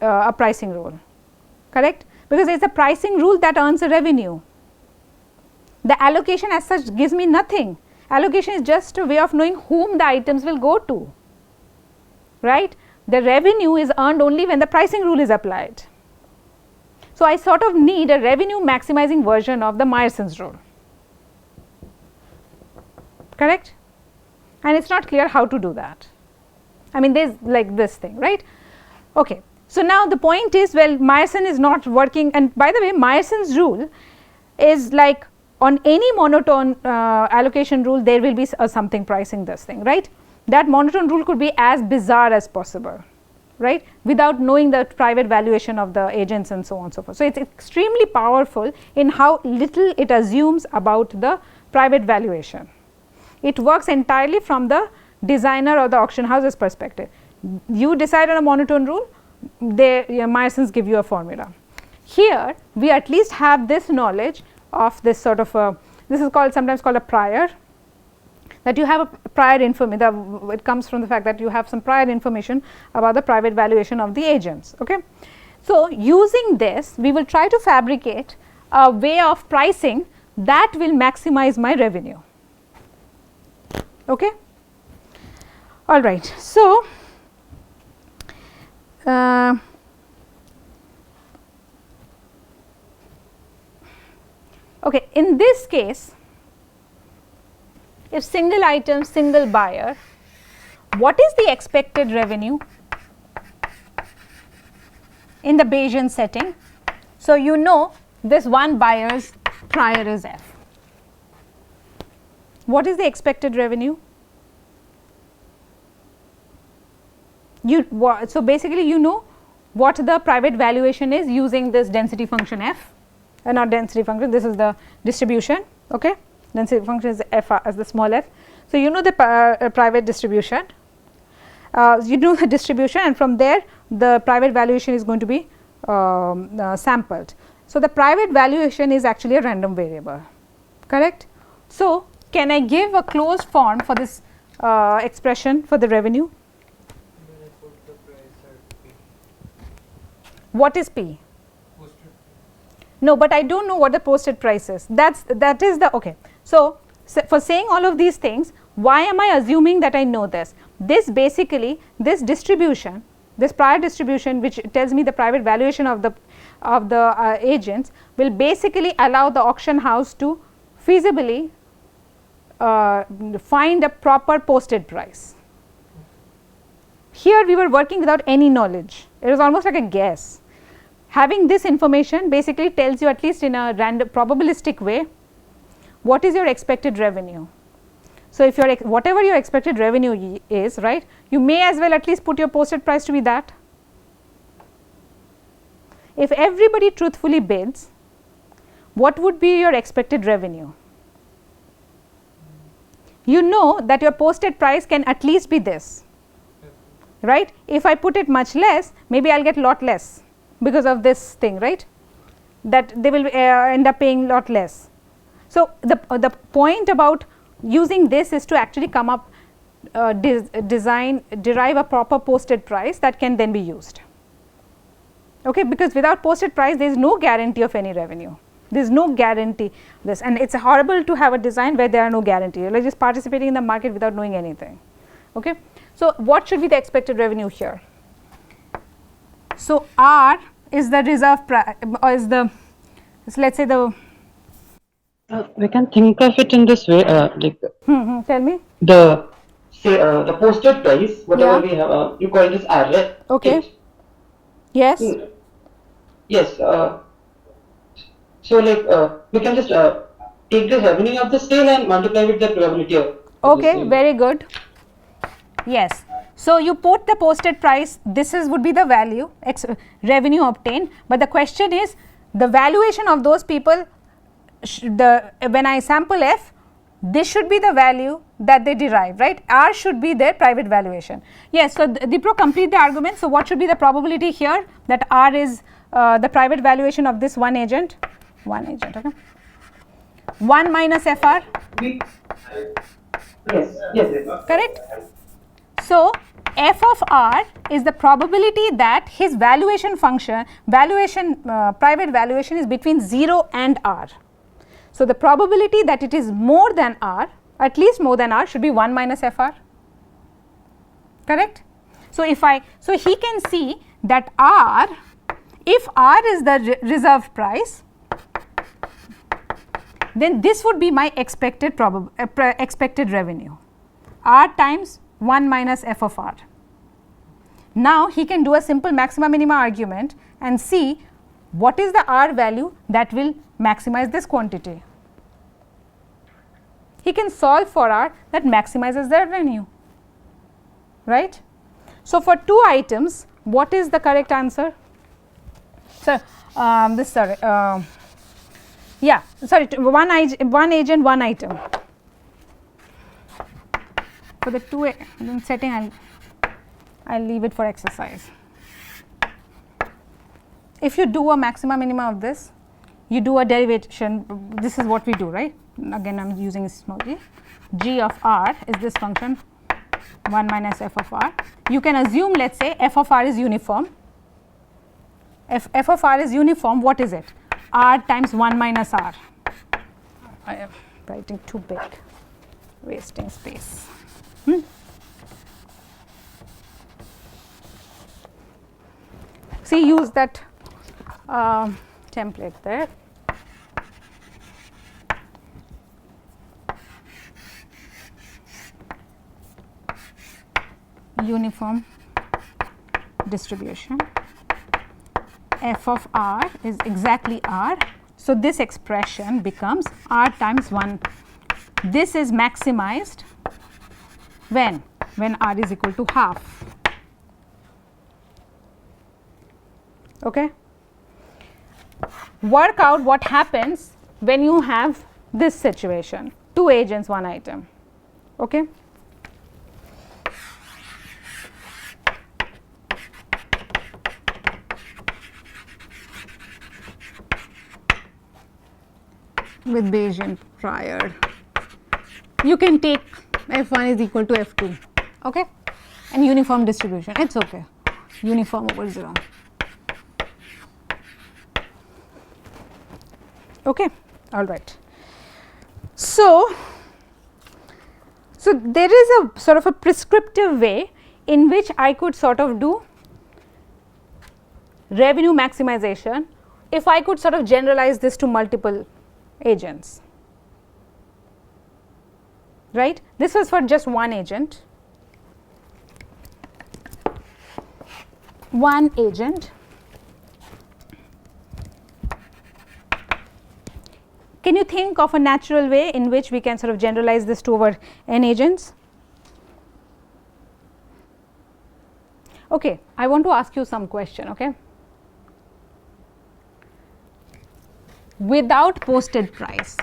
[SPEAKER 1] a pricing rule, correct, because it is a pricing rule that earns a revenue. The allocation as such gives me nothing. Allocation is just a way of knowing whom the items will go to, right. The revenue is earned only when the pricing rule is applied. So, I sort of need a revenue maximizing version of the Meyerson's rule, correct, and it is not clear how to do that. I mean, there is like this thing, right. Okay. So, now the point is, well, Meyerson is not working, and by the way Meyerson's rule is like on any monotone allocation rule there will be something pricing this thing, right. That monotone rule could be as bizarre as possible, right, without knowing the private valuation of the agents and so on and so forth. So, it is extremely powerful in how little it assumes about the private valuation. It works entirely from the designer or the auction house's perspective. You decide on a monotone rule, Meyerson's give you a formula. Here we at least have this knowledge of this sort of a, this is called sometimes called a prior, that you have a prior information, it comes from the fact that you have some prior information about the private valuation of the agents. Okay. So, using this we will try to fabricate a way of pricing that will maximize my revenue. Okay. All right. So, okay, in this case, if single item, single buyer, what is the expected revenue in the Bayesian setting? So, you know this one buyer's prior is F. what is the expected revenue? So basically you know what the private valuation is using this density function f, not density function, this is the distribution, okay. Density function is f as the small f. So you know the private distribution, you know the distribution, and from there the private valuation is going to be sampled. So the private valuation is actually a random variable, correct. So can I give a closed form for this expression for the revenue? What is P?
[SPEAKER 2] Posted.
[SPEAKER 1] No, but I don't know what the posted price is. That is the okay. So for saying all of these things, why am I assuming that I know this? This basically, this distribution, this prior distribution, which tells me the private valuation of the agents, will basically allow the auction house to feasibly find a proper posted price. Here we were working without any knowledge. It was almost like a guess. Having this information basically tells you, at least in a random probabilistic way, what is your expected revenue. So if your whatever your expected revenue is, right, you may as well at least put your posted price to be that. If everybody truthfully bids, what would be your expected revenue? You know that your posted price can at least be this, right. If I put it much less, maybe I will get lot less because of this thing, right, that they will end up paying lot less. So the point about using this is to actually come up derive a proper posted price that can then be used, okay, because without posted price there is no guarantee of any revenue. There is no guarantee this, and it is horrible to have a design where there are no guarantee. You are like just participating in the market without knowing anything, okay. So what should be the expected revenue here? So R is the reserve price, or is the, so let us say the
[SPEAKER 3] we can think of it in this way, like
[SPEAKER 1] tell me.
[SPEAKER 3] the the posted price, whatever
[SPEAKER 1] Yeah.
[SPEAKER 3] we have, you call this R, right?
[SPEAKER 1] Okay. Yes.
[SPEAKER 3] Yes. So like we can just take the revenue of the sale and multiply with the probability of.
[SPEAKER 1] Okay, very good. Yes. So you put the posted price. This is would be the value revenue obtained. But the question is the valuation of those people. When I sample f, this should be the value that they derive, right. R should be their private valuation. Yes. So Dipro, complete the argument. So what should be the probability here that R is the private valuation of this one agent, okay. 1 minus FR.
[SPEAKER 3] Yes.
[SPEAKER 1] Correct. So f of R is the probability that his valuation function, private valuation is between 0 and R. So the probability that it is more than R, at least more than R, should be 1 minus FR, correct. So so he can see that R, if R is the reserve price, then this would be my expected revenue, R times 1 minus f of R. Now he can do a simple maxima minima argument and see what is the R value that will maximize this quantity. He can solve for R that maximizes the revenue, right. So for 2 items, what is the correct answer? So one agent, one item. For the 2 setting, I'll leave it for exercise. If you do a maxima minima of this, you do a derivation. This is what we do, right. Again, I am using a small g. G of R is this function 1 minus f of R. You can assume, let us say, f of R is uniform. If f of R is uniform, what is it? R times 1 minus R. I am writing too big, wasting space. See, use that template there. Uniform distribution. F of R is exactly R. So this expression becomes R times 1 this is maximized when r is equal to half. Okay. Work out what happens when you have this situation, 2 agents, 1 item. Okay. With Bayesian prior, you can take f1 is equal to f2, okay, and uniform distribution, it's okay, uniform over 0. Okay, all right. So there is a sort of a prescriptive way in which I could sort of do revenue maximization if I could sort of generalize this to multiple agents, right. This was for just one agent, Can you think of a natural way in which we can sort of generalize this to over n agents? Okay, I want to ask you some question, okay. Without posted price,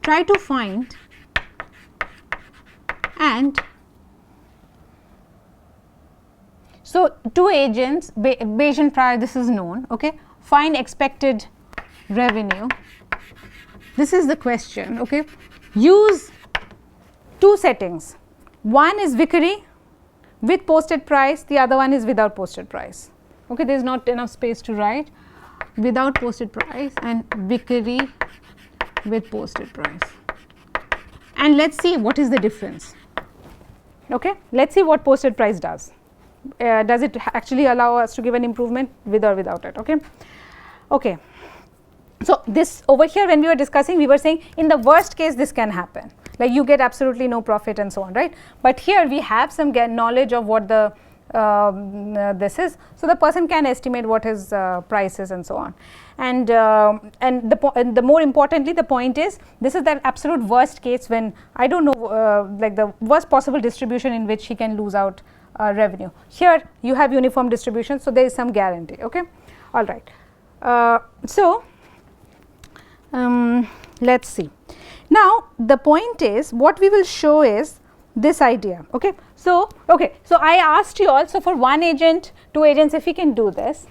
[SPEAKER 1] try to find and so 2 agents, Bayesian prior, this is known, okay. Find expected revenue, this is the question, okay. Use 2 settings, one is Vickery with posted price, the other one is without posted price, okay. There is not enough space to write without posted price and Vickery with posted price, and let us see what is the difference, okay. Let us see what posted price does. Does it actually allow us to give an improvement with or without it, okay. Okay. So, this over here when we were discussing, we were saying in the worst case this can happen, like you get absolutely no profit and so on, right. But here we have some knowledge of what the this is, so the person can estimate what his price is and so on, and the more importantly the point is this is the absolute worst case when I do not know like the worst possible distribution in which he can lose out revenue. Here you have uniform distribution, so there is some guarantee, okay. All right. So let us see. Now the point is what we will show is this idea, okay. So I asked you also for 1 agent, 2 agents, if we can do this,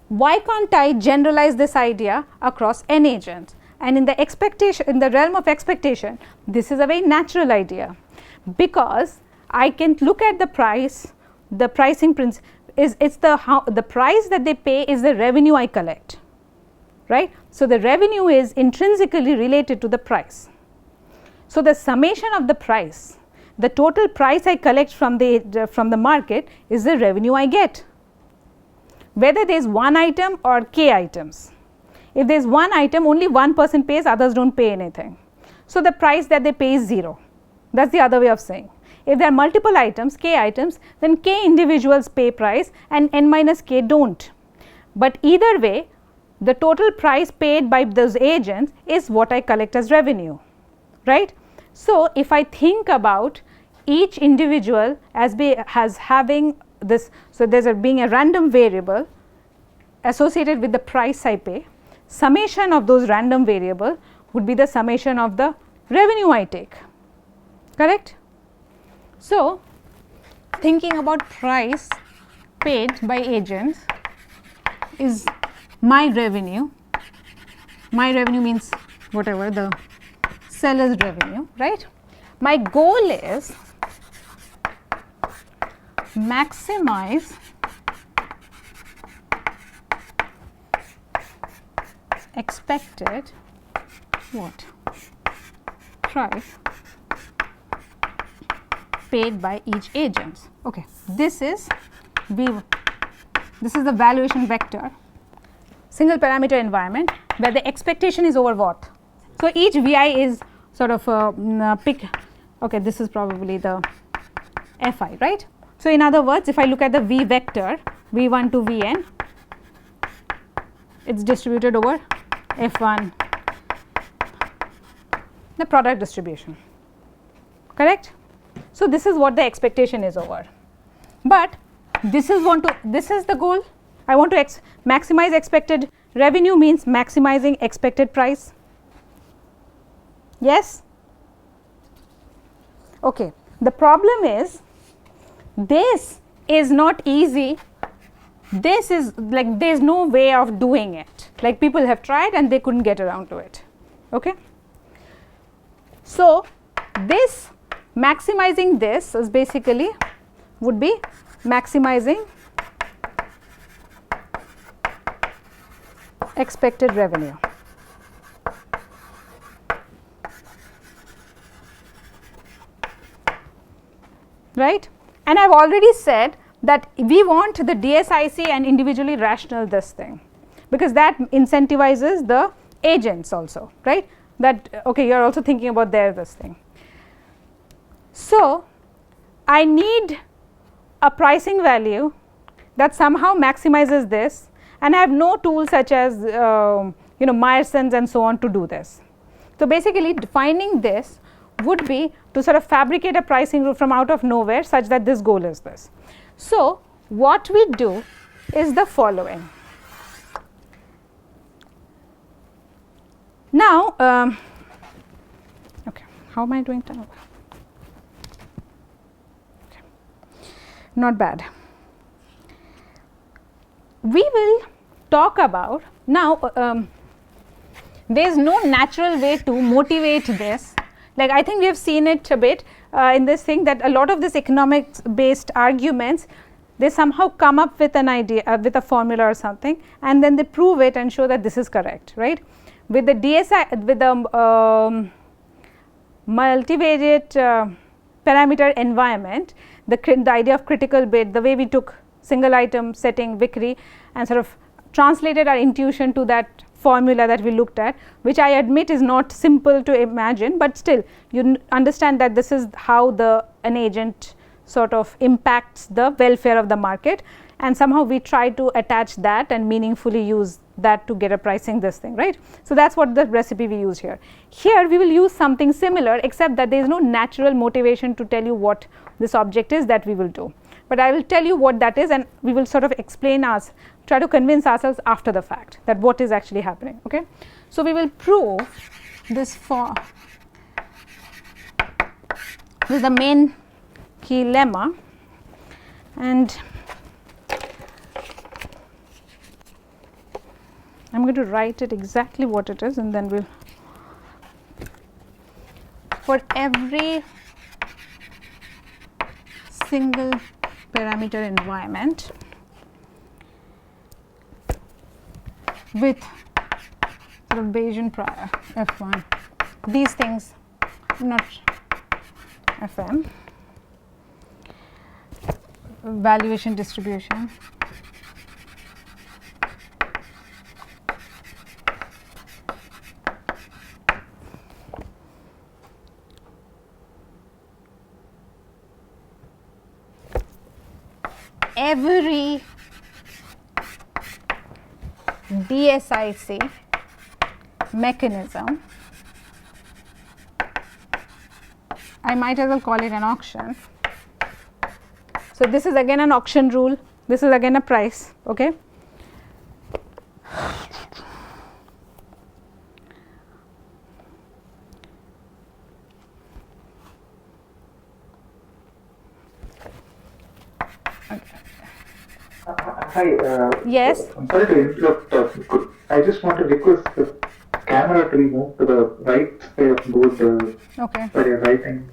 [SPEAKER 1] why can't I generalize this idea across n agents, and in the expectation, in the realm of expectation, this is a very natural idea, because I can look at the price, the pricing principle is it's the price that they pay is the revenue I collect, right. So the revenue is intrinsically related to the price. So the summation of the price, the total price I collect from the market is the revenue I get, whether there is 1 item or k items. If there is 1 item, only one person pays, others do not pay anything. So the price that they pay is 0. That is the other way of saying. If there are multiple items, k items, then k individuals pay price and n minus k do not. But either way, the total price paid by those agents is what I collect as revenue, right. So if I think about each individual as having this, so there is being a random variable associated with the price I pay, summation of those random variable would be the summation of the revenue I take, correct. So thinking about price paid by agents is my revenue means whatever the seller's revenue, right. My goal is maximize expected what price paid by each agent. Okay, this is the valuation vector, single parameter environment where the expectation is over what. So each vi is sort of pick. Okay, this is probably the fi, right. So in other words, if I look at the v vector v1 to vn, it is distributed over f1, the product distribution, correct. So, this is what the expectation is over, but this is the goal. I want to maximize expected revenue means maximizing expected price, yes. Okay. The problem is this is not easy, this is like there is no way of doing it, like people have tried and they couldn't get around to it, okay. So, this maximizing this is basically would be maximizing expected revenue. Right, and I have already said that we want the DSIC and individually rational this thing, because that incentivizes the agents also, right, that okay, you are also thinking about this thing. So, I need a pricing value that somehow maximizes this, and I have no tools such as Meyerson's and so on to do this. So, basically defining this would be to sort of fabricate a pricing rule from out of nowhere such that this goal is this. So, what we do is the following. Now, okay, how am I doing time? Okay. Not bad. We will talk about now, there is no natural way to motivate this. Like I think we have seen it a bit in this thing, that a lot of this economics based arguments, they somehow come up with an idea with a formula or something, and then they prove it and show that this is correct, right. With the DSI, with the multivariate parameter environment, the idea of critical bit, the way we took single item setting Vickrey and sort of translated our intuition to that formula that we looked at, which I admit is not simple to imagine, but still you understand that this is how an agent sort of impacts the welfare of the market, and somehow we try to attach that and meaningfully use that to get a pricing this thing, right. So, that is what the recipe we use here. Here we will use something similar, except that there is no natural motivation to tell you what this object is that we will do, but I will tell you what that is, and we will sort of explain try to convince ourselves after the fact that what is actually happening, okay. So, we will prove this this is the main key lemma, and I am going to write it exactly what it is, and then we will, for every single parameter environment with sort of Bayesian prior F1, these things not Fm, valuation distribution, every DSIC mechanism, I might as well call it an auction. So, this is again an auction rule, this is again a price, okay.
[SPEAKER 4] Hi.
[SPEAKER 1] Yes.
[SPEAKER 4] I'm sorry to interrupt. I just want to request the camera to be moved to the right side of both the.
[SPEAKER 1] Okay.
[SPEAKER 4] Sorry, right and.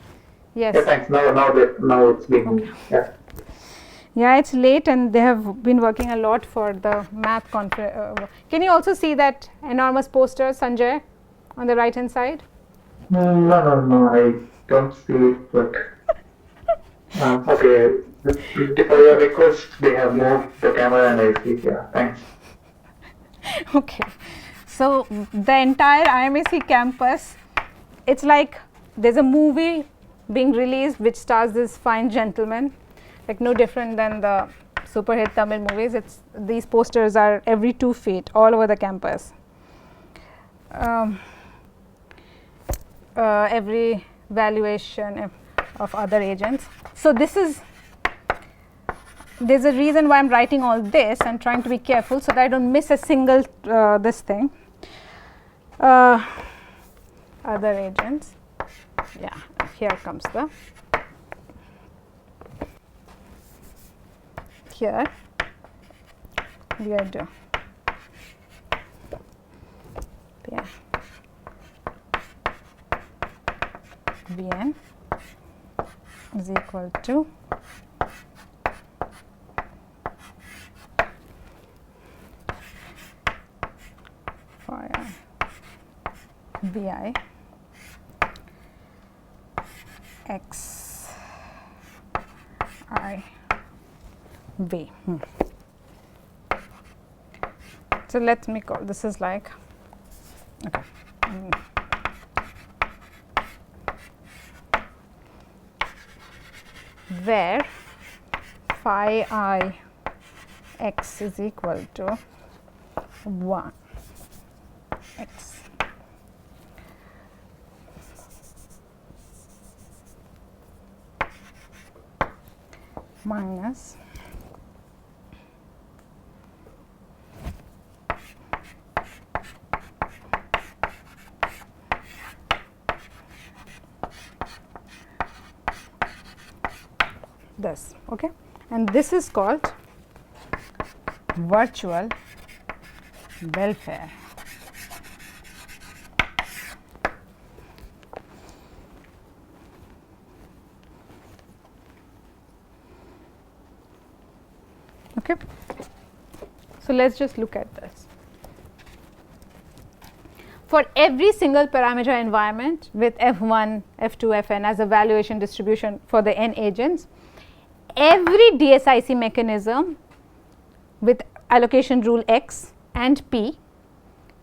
[SPEAKER 1] Yes.
[SPEAKER 4] Yeah, thanks. Now it's being moved. Yeah.
[SPEAKER 1] Yeah, it's late and they have been working a lot for the math conference. Can you also see that enormous poster, Sanjay, on the right hand side?
[SPEAKER 4] No, I don't see it, but. Okay. For your request, they have moved the camera and I see. Yeah, thanks.
[SPEAKER 1] Okay. So, the entire IMAC campus, it's like there's a movie being released which stars this fine gentleman, like no different than the super hit Tamil movies. These posters are every 2 feet all over the campus. every valuation of other agents. So, this is, there is a reason why I am writing all this and trying to be careful, so that I do not miss a single this thing. Other agents, yeah, here comes the, here we are doing, yeah, Vn is equal to phi Vi x I V. So, let me call this is like, okay. Where phi I x is equal to 1 x minus this, okay, and this is called virtual welfare. Okay. So, let us just look at this. For every single parameter environment with F1, F2, Fn as a valuation distribution for the n agents, every DSIC mechanism with allocation rule x and p,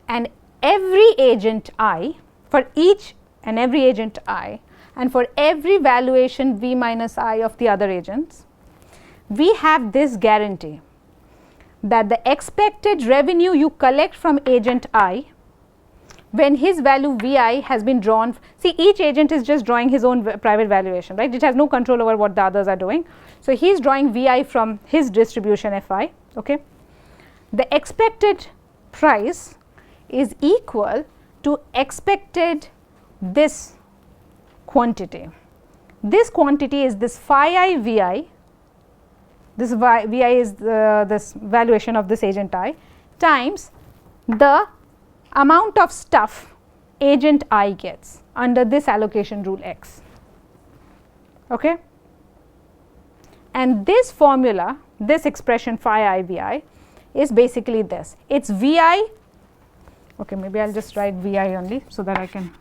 [SPEAKER 1] and every agent I, for each and every agent I, and for every valuation v minus I of the other agents, we have this guarantee that the expected revenue you collect from agent I, when his value Vi has been drawn, see each agent is just drawing his own private valuation, right, it has no control over what the others are doing. So, he is drawing Vi from his distribution Fi, okay. The expected price is equal to expected this quantity. This quantity is this phi I Vi, this Vi is this valuation of this agent I, times the amount of stuff agent I gets under this allocation rule x, okay. And this formula, this expression phi I Vi is basically this, it is Vi, okay, maybe I will just write Vi only so that I can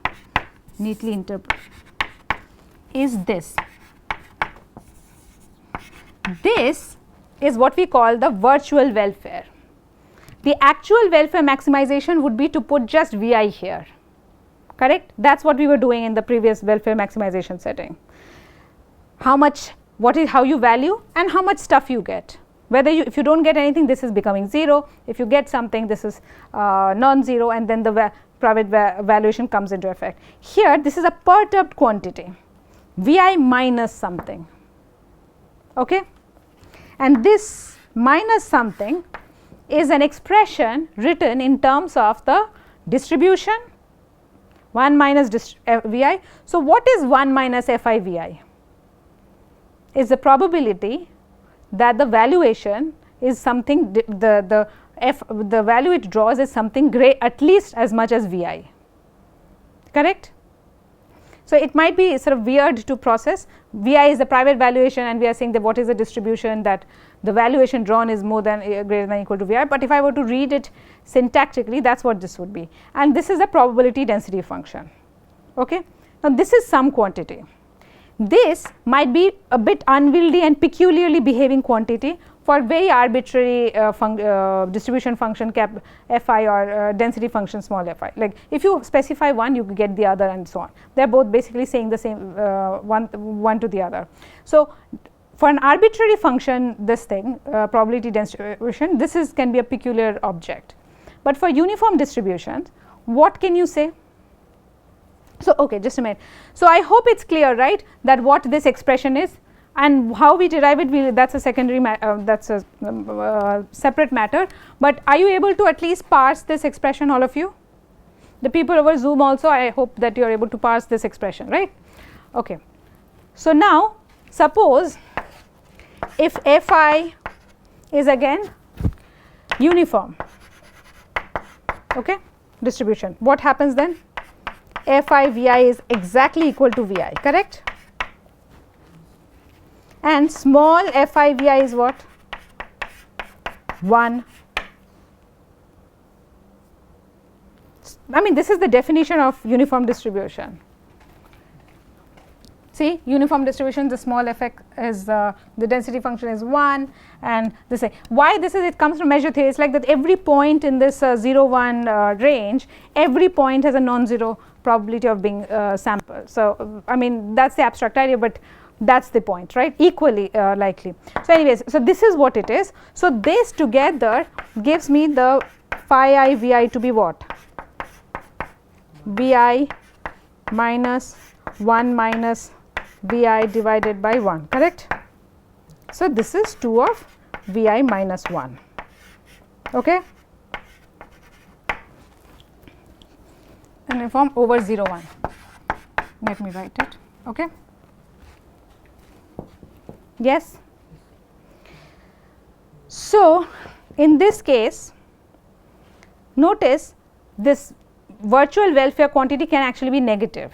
[SPEAKER 1] neatly interpret, is this. This is what we call the virtual welfare. The actual welfare maximization would be to put just Vi here, correct, that is what we were doing in the previous welfare maximization setting. How much, what is how you value and how much stuff you get, whether you, if you do not get anything, this is becoming 0, if you get something, this is non-zero, and then the private valuation comes into effect. Here this is a perturbed quantity, Vi minus something, okay, and this minus something is an expression written in terms of the distribution 1 minus Vi. So, what is 1 minus Fi Vi? Is the probability that the valuation is something, the value it draws is something great, at least as much as Vi, correct. So, it might be sort of weird to process, Vi is the private valuation and we are saying that what is the distribution that the valuation drawn is more than greater than equal to Vi, but if I were to read it syntactically, that is what this would be, and this is a probability density function, okay. Now, this is some quantity, this might be a bit unwieldy and peculiarly behaving quantity for very arbitrary distribution function cap Fi or density function small fi, like if you specify one you get the other and so on, they are both basically saying the same one to the other. So, for an arbitrary function this thing probability distribution, this is can be a peculiar object, but for uniform distributions what can you say? So, okay, just a minute. So, I hope it is clear, right, that what this expression is and how we derive it, that is a secondary that is a separate matter, but are you able to at least parse this expression, all of you? The people over Zoom also, I hope that you are able to parse this expression, right. Okay. So, now suppose if Fi is again uniform, okay, distribution, what happens then? Fi Vi is exactly equal to Vi, correct? And small Fi Vi is what? 1. I mean, this is the definition of uniform distribution. See, uniform distribution, the small effect is the density function is 1, and this why this is, it comes from measure theory. It's like that every point in this 0 1 range, every point has a non-zero probability of being sampled. So, I mean, that's the abstract idea, but that's the point, right, equally likely. So, anyways, so this is what it is. So, this together gives me the phi I Vi to be what? Vi minus 1 minus Vi divided by 1, correct. So, this is 2 of Vi minus 1, okay, uniform over 0 1. Let me write it, okay. Yes. So, in this case, notice this virtual welfare quantity can actually be negative.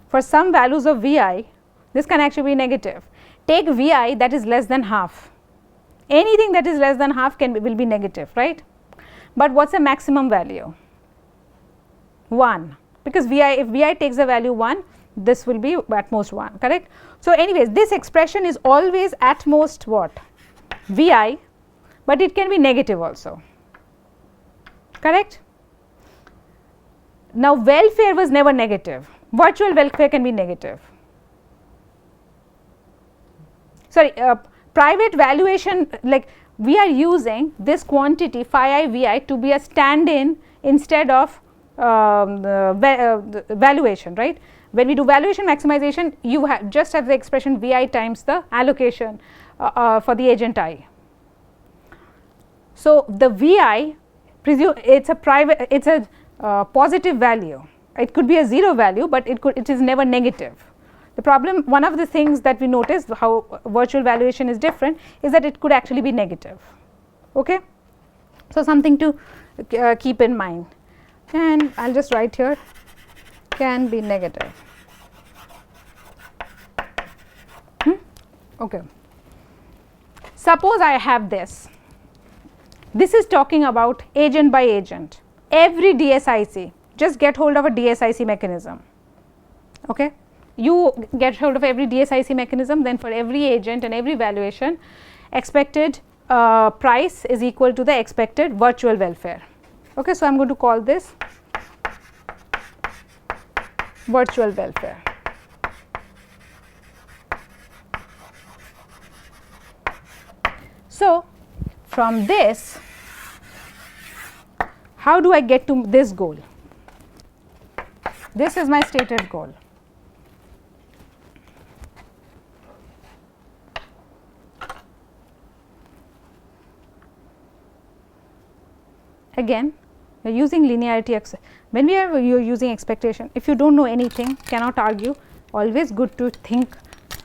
[SPEAKER 1] For some values of Vi, this can actually be negative. Take Vi that is less than half. Anything that is less than half will be negative, right? But what is the maximum value? 1, because if Vi takes the value 1, this will be at most 1, correct. So, anyways, this expression is always at most what? Vi, but it can be negative also, correct. Now, welfare was never negative, virtual welfare can be negative. Sorry, private valuation, like we are using this quantity phi I Vi to be a stand-in instead of valuation, right. When we do valuation maximization, you just have the expression Vi times the allocation for the agent I. So, the Vi, it is a private, it is a positive value. It could be a 0 value, but it is never negative. The problem, one of the things that we noticed how virtual valuation is different is that it could actually be negative, okay. So, something to keep in mind, and I will just write here can be negative, okay. Suppose I have this is talking about agent by agent, every DSIC, just get hold of a DSIC mechanism, okay. You get hold of every DSIC mechanism, then for every agent and every valuation, expected price is equal to the expected virtual welfare, okay. So, I am going to call this virtual welfare. So, from this, how do I get to this goal? This is my stated goal. Again, we are using linearity. When you are using expectation, if you do not know anything, cannot argue, always good to think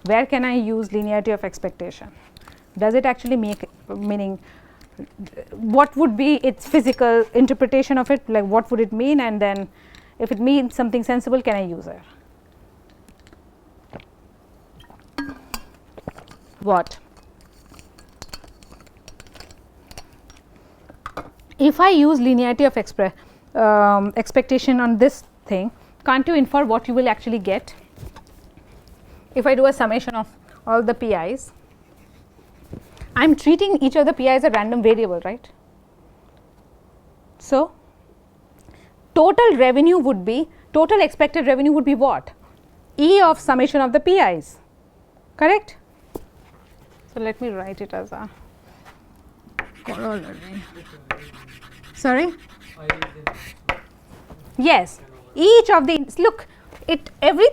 [SPEAKER 1] where can I use linearity of expectation. Does it actually make meaning? What would be its physical interpretation of it, like what would it mean, and then if it means something sensible, can I use it? What? If I use linearity of expectation on this thing, can't you infer what you will actually get? If I do a summation of all the PIs, I am treating each of the PI as a random variable, right. So, total revenue would be, total expected revenue would be what? E of summation of the PIs, correct. So, let me write it as a corollary. Sorry? Yes, each of the, look,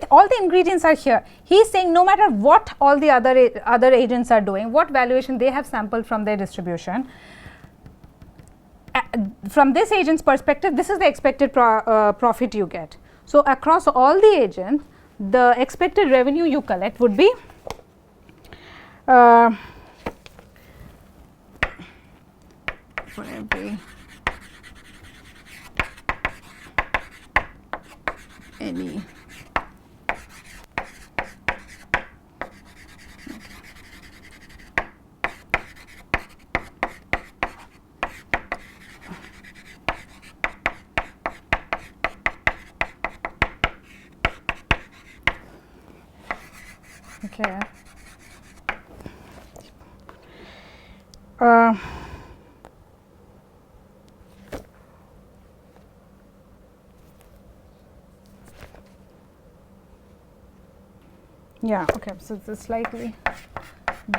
[SPEAKER 1] all the ingredients are here. He is saying no matter what all the other agents are doing, what valuation they have sampled from their distribution, from this agent's perspective, this is the expected profit you get. So across all the agents, the expected revenue you collect would be for every any okay. Yeah, okay, so it's slightly,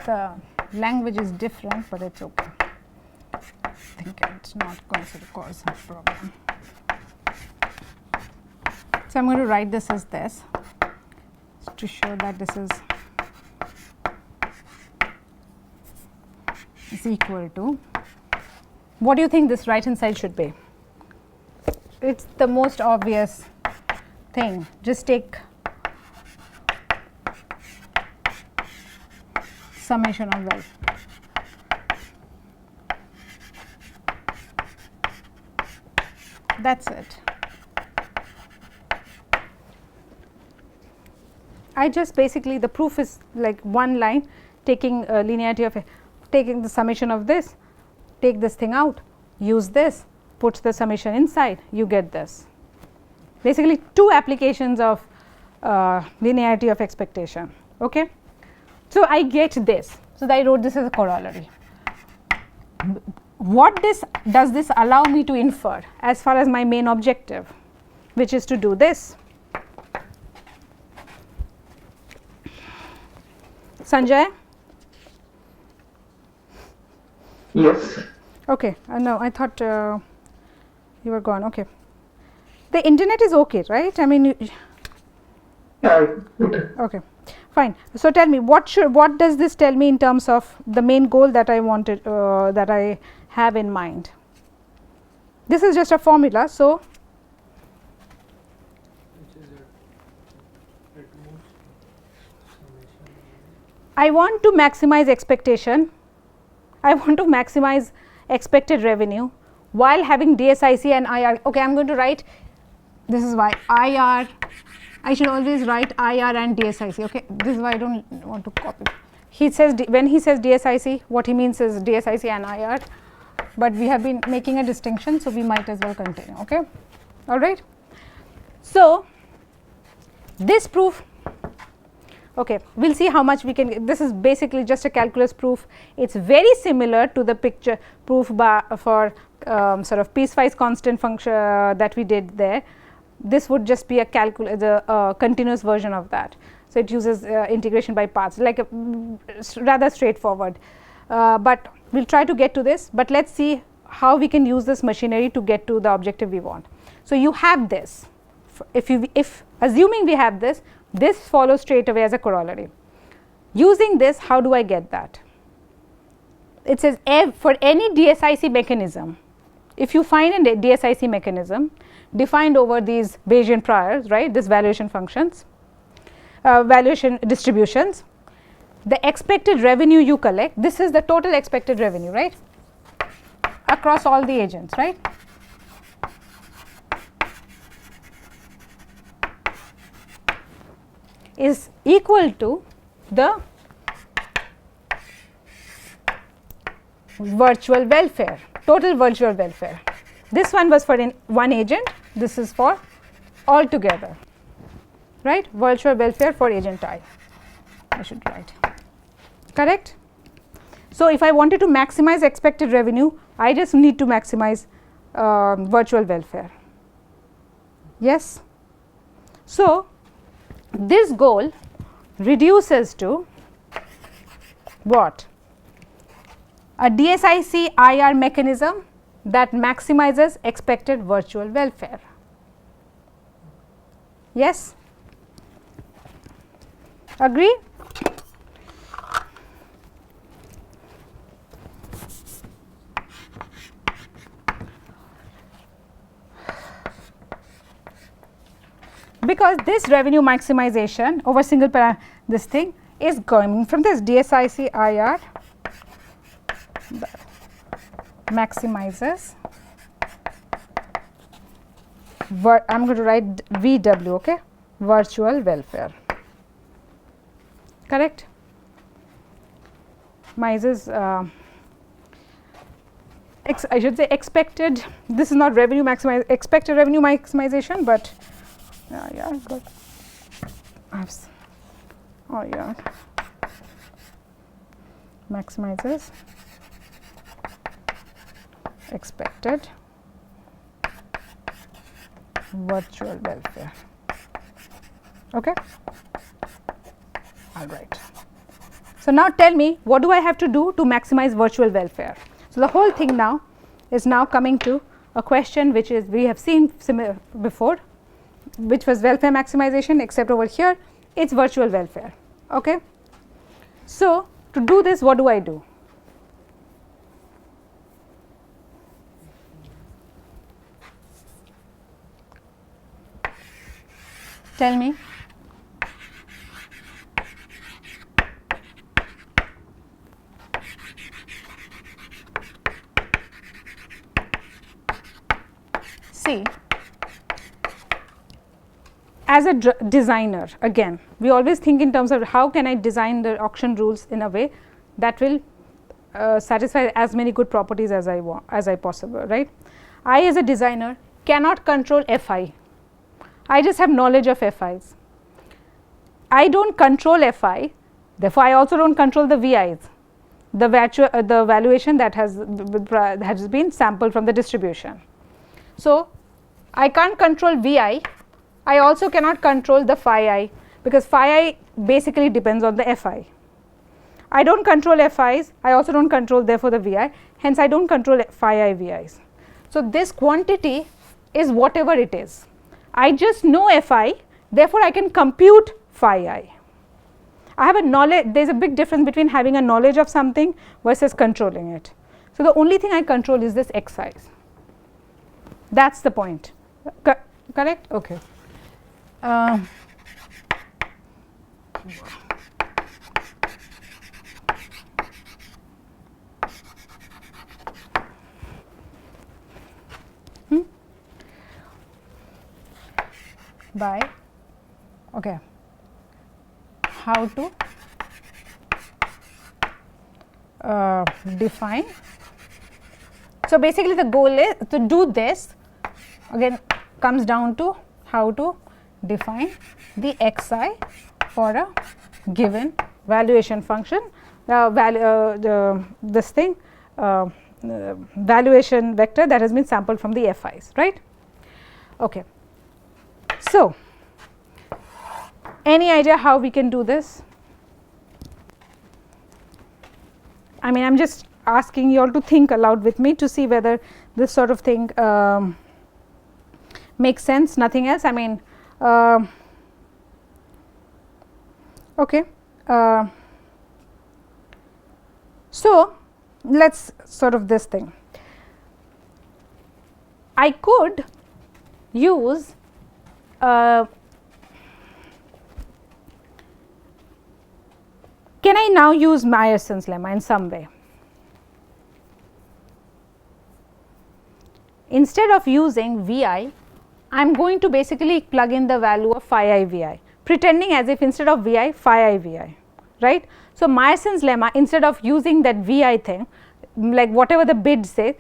[SPEAKER 1] the language is different, but it's okay. I think it's not going to cause a problem. So I'm going to write this as this to show that this is equal to, what do you think this right hand side should be? It's the most obvious thing, just take summation of wealth. That's it. I just basically, the proof is like one line, taking linearity of taking the summation of this, take this thing out, use this, put the summation inside, you get this. Basically 2 applications of linearity of expectation. Okay. So I get this. So I wrote this as a corollary. What does this allow me to infer as far as my main objective, which is to do this? Sanjay?
[SPEAKER 4] Yes.
[SPEAKER 1] Okay, no, I thought you were gone. Okay. The internet is okay, right? I mean,
[SPEAKER 4] Yeah.
[SPEAKER 1] okay, fine. So tell me, what does this tell me in terms of the main goal that I wanted, that I have in mind? This is just a formula, so
[SPEAKER 2] Which is at most summation.
[SPEAKER 1] I want to maximize expectation. I want to maximize expected revenue while having DSIC and IR. Okay, I am going to write, this is why IR, I should always write IR and DSIC. Okay, this is why I do not want to copy. He says, when he says DSIC, what he means is DSIC and IR, but we have been making a distinction, so we might as well continue. Okay, all right. So this proof, okay, we will see how much we can, this is basically just a calculus proof. It is very similar to the picture proof for sort of piecewise constant function that we did there. This would just be a continuous version of that. So it uses integration by parts, like rather straightforward, but we will try to get to this, but let us see how we can use this machinery to get to the objective we want. So you have this, if assuming we have this, this follows straight away as a corollary. Using this, how do I get that? It says for any DSIC mechanism, if you find a DSIC mechanism defined over these Bayesian priors, right, this valuation functions, valuation distributions, the expected revenue you collect, this is the total expected revenue, right, across all the agents, right. Is equal to the virtual welfare, total virtual welfare. This one was for one agent, this is for all together, right, virtual welfare for agent I should write, correct. So if I wanted to maximize expected revenue, I just need to maximize virtual welfare, yes. So this goal reduces to what? A DSIC IR mechanism that maximizes expected virtual welfare. Yes? Agree? Because this revenue maximization over single this thing is coming from this DSIC IR maximizes I am going to write VW, okay, virtual welfare, correct. Maximizes I should say expected, this is not revenue maximize, expected revenue maximization, but yeah, good. Oh yeah, maximizes expected virtual welfare. Okay, all right. So now tell me, what do I have to do to maximize virtual welfare? So the whole thing now is now coming to a question which is we have seen similar before, which was welfare maximization, except over here it's virtual welfare. Okay. So to do this, what do I do? Tell me. See, as a designer, again, we always think in terms of how can I design the auction rules in a way that will satisfy as many good properties as I want, as I possible, right? I as a designer cannot control FI. I just have knowledge of FIs. I don't control FI, therefore I also don't control the VIs, the valuation that has been sampled from the distribution. So I can't control VI, I also cannot control the phi I, because phi I basically depends on the FI. I don't control FIs, I also don't control therefore the VI, hence I don't control phi I VIs. So this quantity is whatever it is. I just know FI, therefore I can compute phi I. I have a knowledge, there is a big difference between having a knowledge of something versus controlling it. So the only thing I control is this Xi's. That's the point. Correct? Okay. By okay, how to define. So basically the goal is to do this, again comes down to how to define the xi for a given valuation function, this thing valuation vector that has been sampled from the FIs, right. Okay. So any idea how we can do this? I mean, I am just asking you all to think aloud with me to see whether this sort of thing makes sense, nothing else. I mean, okay. So let's sort of this thing. I could use can I now use Bayesen's lemma in some way? Instead of using VI, I am going to basically plug in the value of phi I VI, pretending as if instead of VI, phi I VI, right. So Bayesen's lemma, instead of using that VI thing, like whatever the bid says,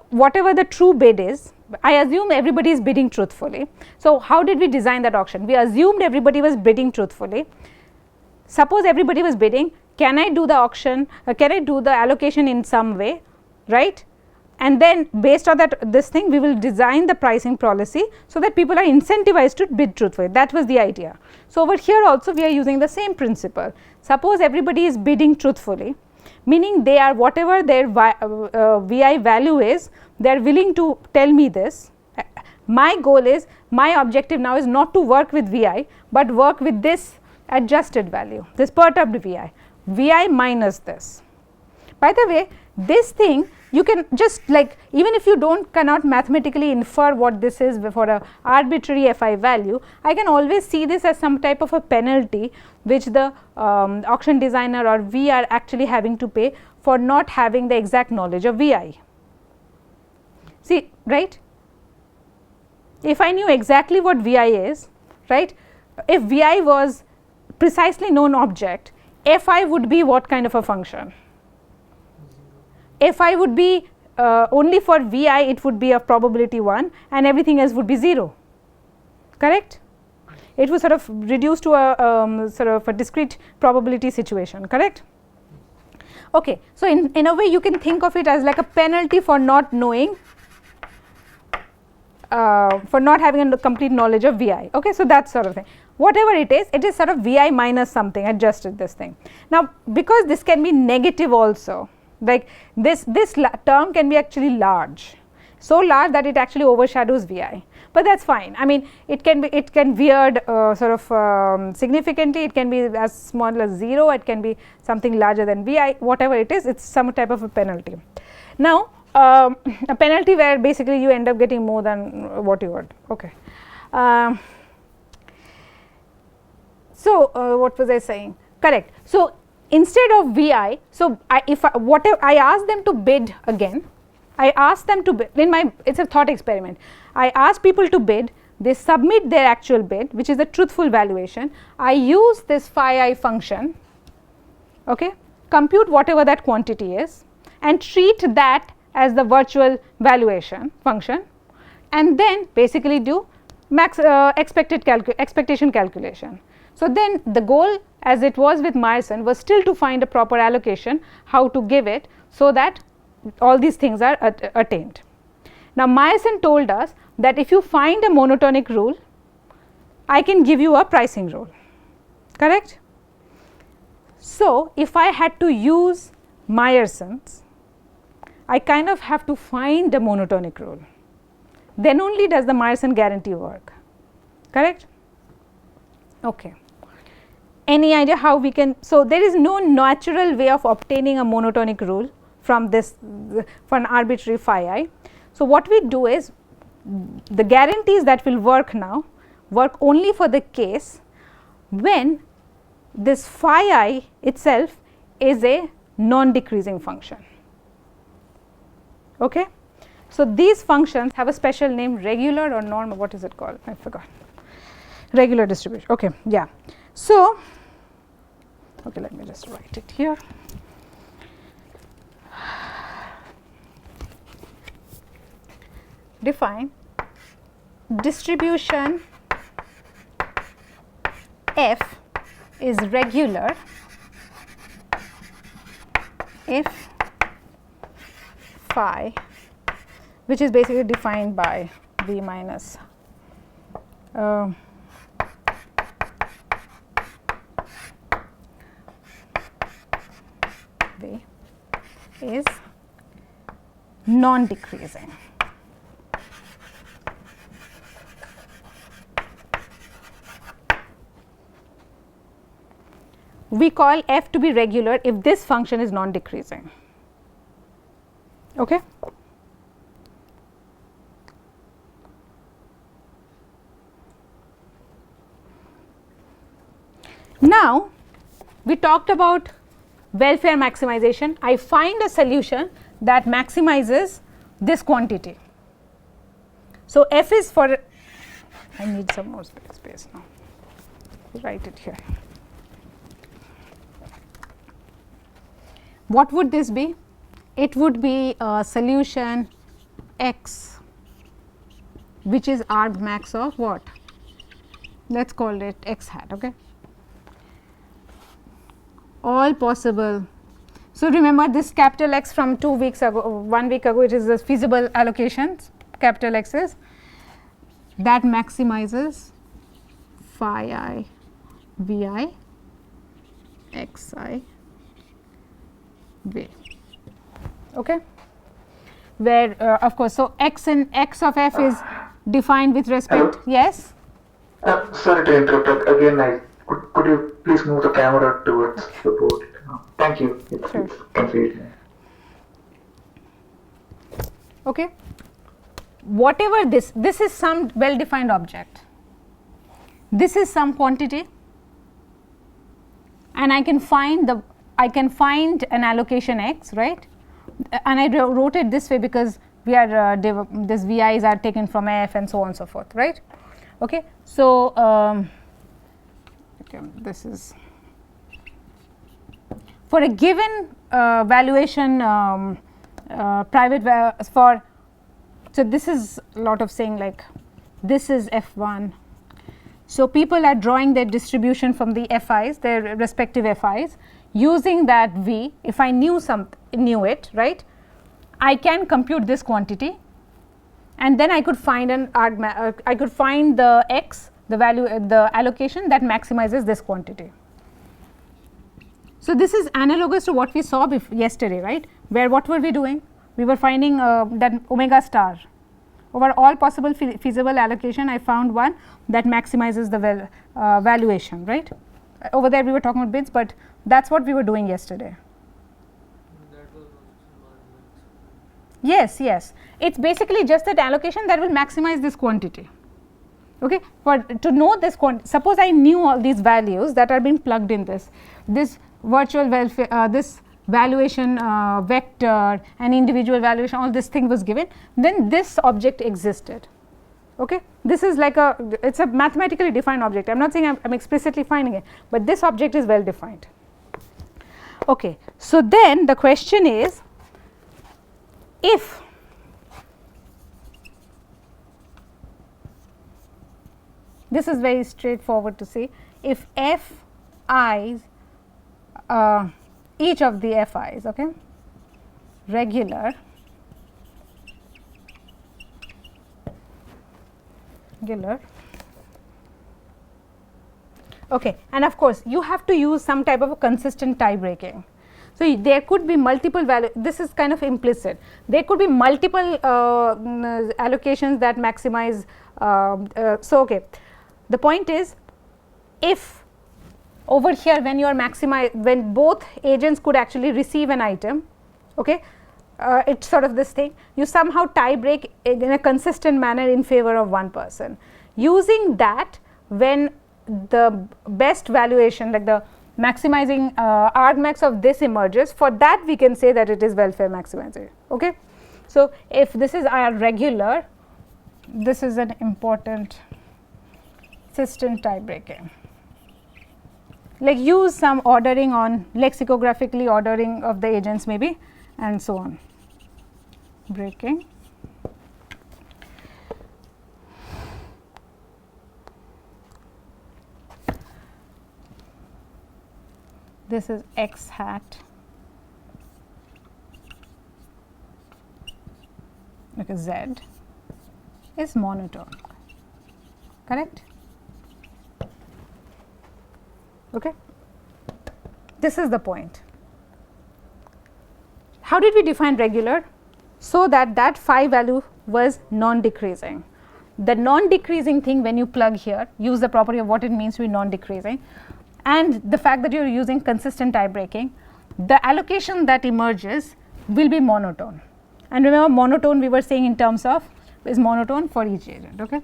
[SPEAKER 1] whatever the true bid is, I assume everybody is bidding truthfully. So how did we design that auction? We assumed everybody was bidding truthfully. Suppose everybody was bidding, can I do the auction, can I do the allocation in some way, right? And then based on that this thing we will design the pricing policy so that people are incentivized to bid truthfully. That was the idea. So over here also we are using the same principle. Suppose everybody is bidding truthfully, meaning they are whatever their VI value is, they are willing to tell me this, my goal is, my objective now is not to work with Vi, but work with this adjusted value, this perturbed Vi minus this. By the way, this thing you can just like, even if you cannot mathematically infer what this is for a arbitrary Fi value, I can always see this as some type of a penalty which the auction designer or we are actually having to pay for not having the exact knowledge of Vi. See, right? If I knew exactly what Vi is, right, if Vi was precisely known object, Fi would be what kind of a function? Fi would be only for Vi, it would be of probability 1 and everything else would be 0, correct? It was sort of reduced to a sort of a discrete probability situation, correct? Okay, so in a way you can think of it as like a penalty for not knowing, for not having a complete knowledge of Vi. Okay, so that sort of thing. Whatever it is sort of Vi minus something, adjusted this thing. Now, because this can be negative also, like this term can be actually large, so large that it actually overshadows Vi, but that's fine. I mean, it can veered sort of significantly, it can be as small as 0, it can be something larger than Vi, whatever it is, it's some type of a penalty. Now, a penalty where basically you end up getting more than what you earned. Okay. So, what was I saying? Correct. So, instead of Vi, so whatever I ask them to bid again, I ask them to bid in my, it's a thought experiment. I ask people to bid, they submit their actual bid, which is the truthful valuation. I use this phi I function, okay, compute whatever that quantity is and treat that as the virtual valuation function, and then basically do expectation calculation. So, then the goal, as it was with Meyerson, was still to find a proper allocation, how to give it so that all these things are attained. Now, Meyerson told us that if you find a monotonic rule, I can give you a pricing rule, correct? So, if I had to use Meyerson's, I kind of have to find the monotonic rule, then only does the Meyerson guarantee work, correct? Okay. Any idea how we can, so there is no natural way of obtaining a monotonic rule from this, for an arbitrary phi I. So, what we do is, the guarantees that will work now work only for the case when this phi I itself is a non-decreasing function. Okay. So, these functions have a special name, regular or normal, what is it called? I forgot. Regular distribution. Okay, yeah. So, okay, let me just write it here. Define distribution f is regular if phi, which is basically defined by V minus V is non-decreasing. We call f to be regular if this function is non-decreasing. Okay. Now, we talked about welfare maximization. I find a solution that maximizes this quantity. So, f is for, I need some more space now, write it here. What would this be? It would be a solution x, which is arg max of what? Let us call it x hat, okay. All possible. So, remember this capital X from 2 weeks ago, 1 week ago, it is the feasible allocations, capital X's, that maximizes phi I, Vi, Xi, V, okay, where of course, so x and x of f is defined with respect.
[SPEAKER 4] Hello?
[SPEAKER 1] Yes.
[SPEAKER 4] Sorry to interrupt again. Could you please move the camera towards the board? Thank you. It's confusing.
[SPEAKER 1] Okay. Whatever this is some well defined object. This is some quantity, and I can find an allocation x, right? And I wrote it this way because we are this vi's are taken from f and so on and so forth, right? Okay. So okay, this is for a given valuation private for. So this is a lot of saying like this is f1. So people are drawing their distribution from the FIs, their respective FIs, using that V. If I knew it, right, I can compute this quantity, and then I could find I could find the X, the value, the allocation that maximizes this quantity. So this is analogous to what we saw yesterday, right? Where what were we doing? We were finding that omega star. Over all possible feasible allocation, I found one that maximizes the valuation, right? Over there we were talking about bits, but that's what we were doing yesterday.
[SPEAKER 2] That was also
[SPEAKER 1] Yes, yes. It's basically just that allocation that will maximize this quantity. Okay, to know this quantity, suppose I knew all these values that are being plugged in this virtual welfare, this valuation vector and individual valuation, all this thing was given, then this object existed. Okay, this is like it's a mathematically defined object. I'm not saying I'm explicitly finding it, but this object is well defined. Okay, so then the question is, if this is very straightforward to see, if FIs each of the FIs, okay, regular, okay, and of course you have to use some type of a consistent tie breaking. So there could be multiple values. This is kind of implicit. There could be multiple allocations that maximize. So okay, the point is, if over here when you are when both agents could actually receive an item, okay, it's sort of this thing, you somehow tie break in a consistent manner in favor of one person. Using that, when the best valuation, like the maximizing argmax of this emerges, for that we can say that it is welfare maximization. Okay, so if this is our regular, this is an important consistent tie breaking. Like use some ordering on lexicographically ordering of the agents maybe, and so on. Breaking. This is x hat, because z is monotone, correct? Okay, this is the point. How did we define regular? So that phi value was non-decreasing. The non-decreasing thing, when you plug here, use the property of what it means to be non-decreasing, and the fact that you are using consistent tie breaking, the allocation that emerges will be monotone. And remember, monotone we were saying in terms of is monotone for each agent. Okay.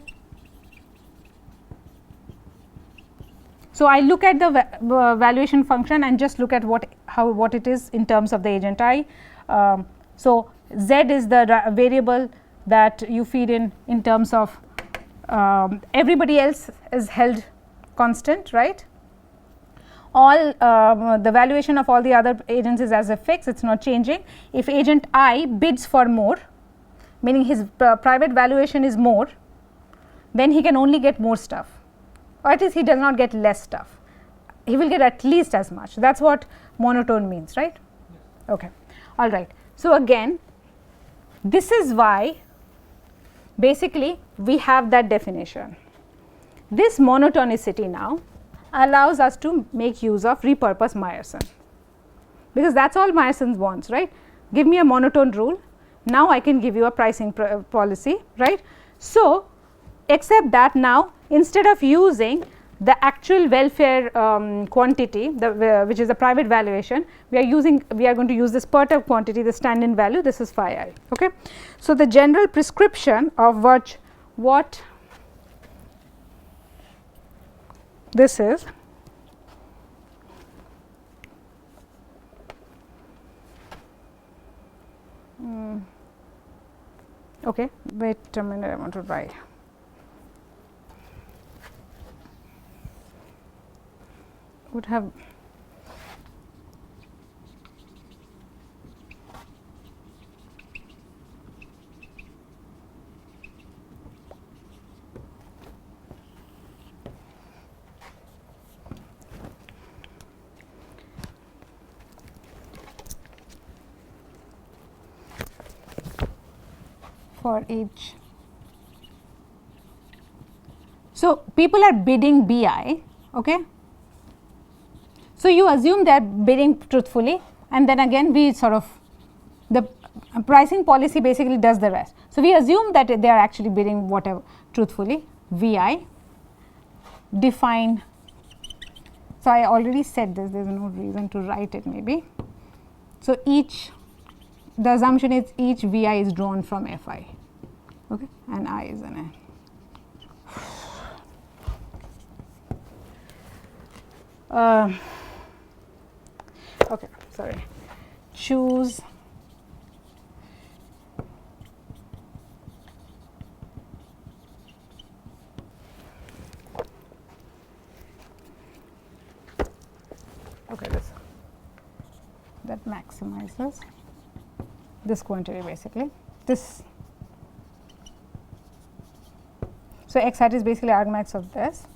[SPEAKER 1] So I look at the valuation function and just look at what it is in terms of the agent I. So z is the variable that you feed in terms of everybody else is held constant, right? All the valuation of all the other agents is as a fix, it's not changing. If agent I bids for more, meaning his private valuation is more, then he can only get more stuff. Or at least he does not get less stuff, he will get at least as much. That is what monotone means, right? Yes. Okay, all right. So again, this is why basically we have that definition. This monotonicity now allows us to make use of repurpose Meyerson, because that is all Meyerson wants, right? Give me a monotone rule, now I can give you a pricing policy, right? So except that now instead of using the actual welfare quantity, which is the private valuation, we are going to use this perturbed quantity, the stand-in value. This is phi I. Okay. So, the general prescription of what this is, okay, wait a minute, I want to write. Would have for each. So, people are bidding BI, okay. So, you assume they are bidding truthfully, and then again we sort of, the pricing policy basically does the rest. So, we assume that they are actually bidding whatever truthfully. VI define, so I already said this, there is no reason to write it maybe. So, the assumption is each VI is drawn from FI, okay, and I is an I. Okay, sorry, choose okay, that maximizes this quantity basically, this. So, x hat is basically argmax of this.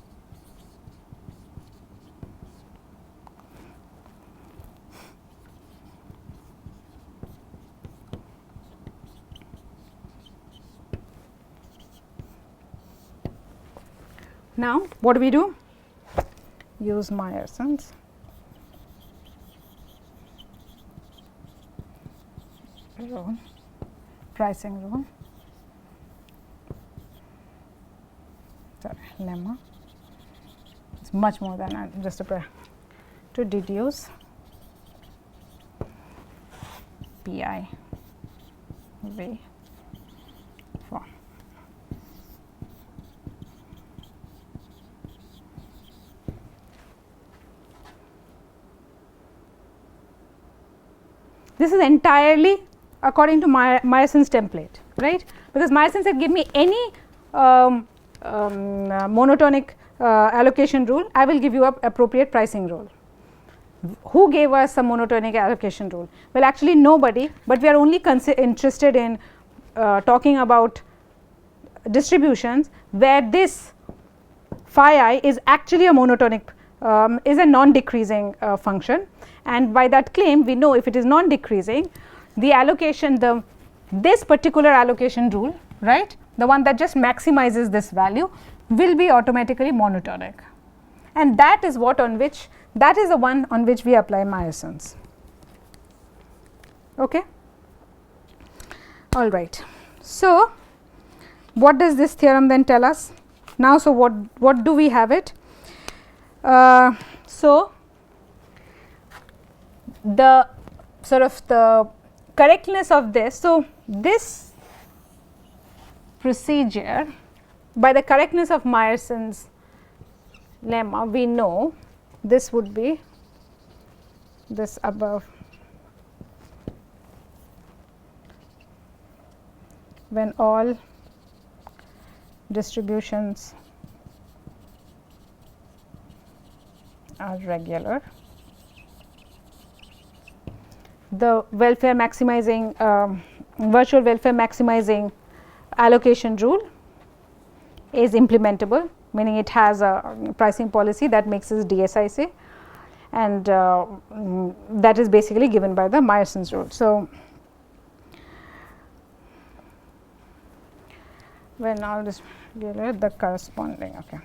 [SPEAKER 1] Now, what do we do? Use Meyerson's rule, pricing rule, sorry, lemma. It's much more than just a to deduce PI V form. This is entirely according to Meyerson's template, right? Because Meyerson said give me any monotonic allocation rule, I will give you an appropriate pricing rule. Who gave us a monotonic allocation rule? Well, actually nobody, but we are only interested in talking about distributions where this phi I is actually a monotonic, is a non-decreasing function, and by that claim we know if it is non-decreasing, the allocation, this particular allocation rule, right, the one that just maximizes this value, will be automatically monotonic, and that is what on which, that is the one on which we apply Meyerson's. Okay. All right. So, what does this theorem then tell us? Now, so what do we have it? So, the sort of the correctness of this. So, this procedure, by the correctness of Meyerson's lemma, we know this would be this above when all distributions are regular. The welfare maximizing, virtual welfare maximizing allocation rule is implementable, meaning it has a pricing policy that makes it DSIC, and that is basically given by the Meyerson's rule. So, when all this the corresponding, okay.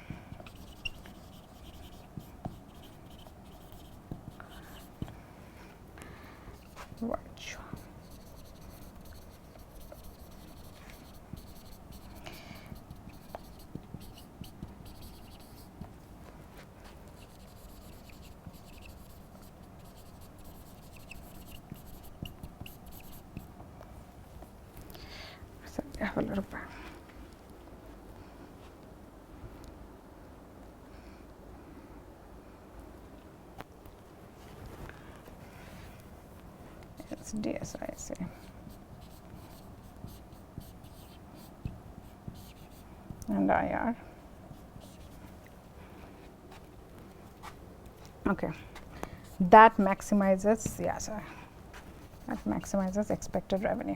[SPEAKER 1] It's DSIC. And IR. Okay, that maximizes, that maximizes expected revenue.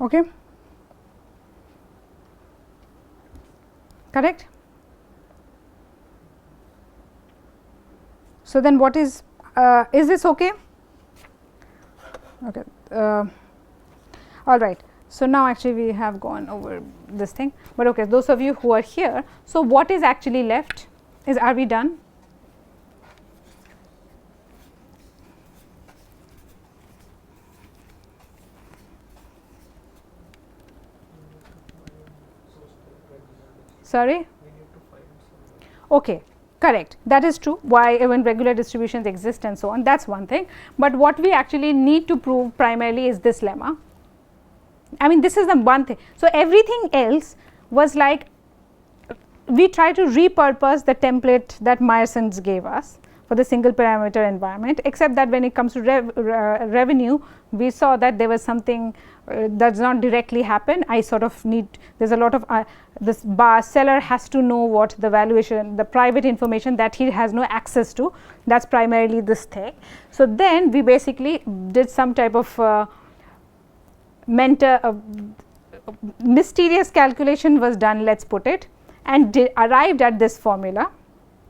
[SPEAKER 1] Okay, correct? So then what is this okay? Okay, all right. So now actually we have gone over this thing, but okay, those of you who are here, so what is actually left is, are we done? Sorry? Okay, correct, that is true, why even regular distributions exist and so on, that is one thing, but what we actually need to prove primarily is this lemma. I mean, this is the one thing. So, everything else was like we try to repurpose the template that Meyerson's gave us for the single parameter environment, except that when it comes to revenue, we saw that there was something does not directly happen. I sort of need, there is a lot of this seller has to know what the valuation, the private information that he has no access to, that is primarily this thing. So, then we basically did some type of mysterious calculation was done, let us put it, and arrived at this formula,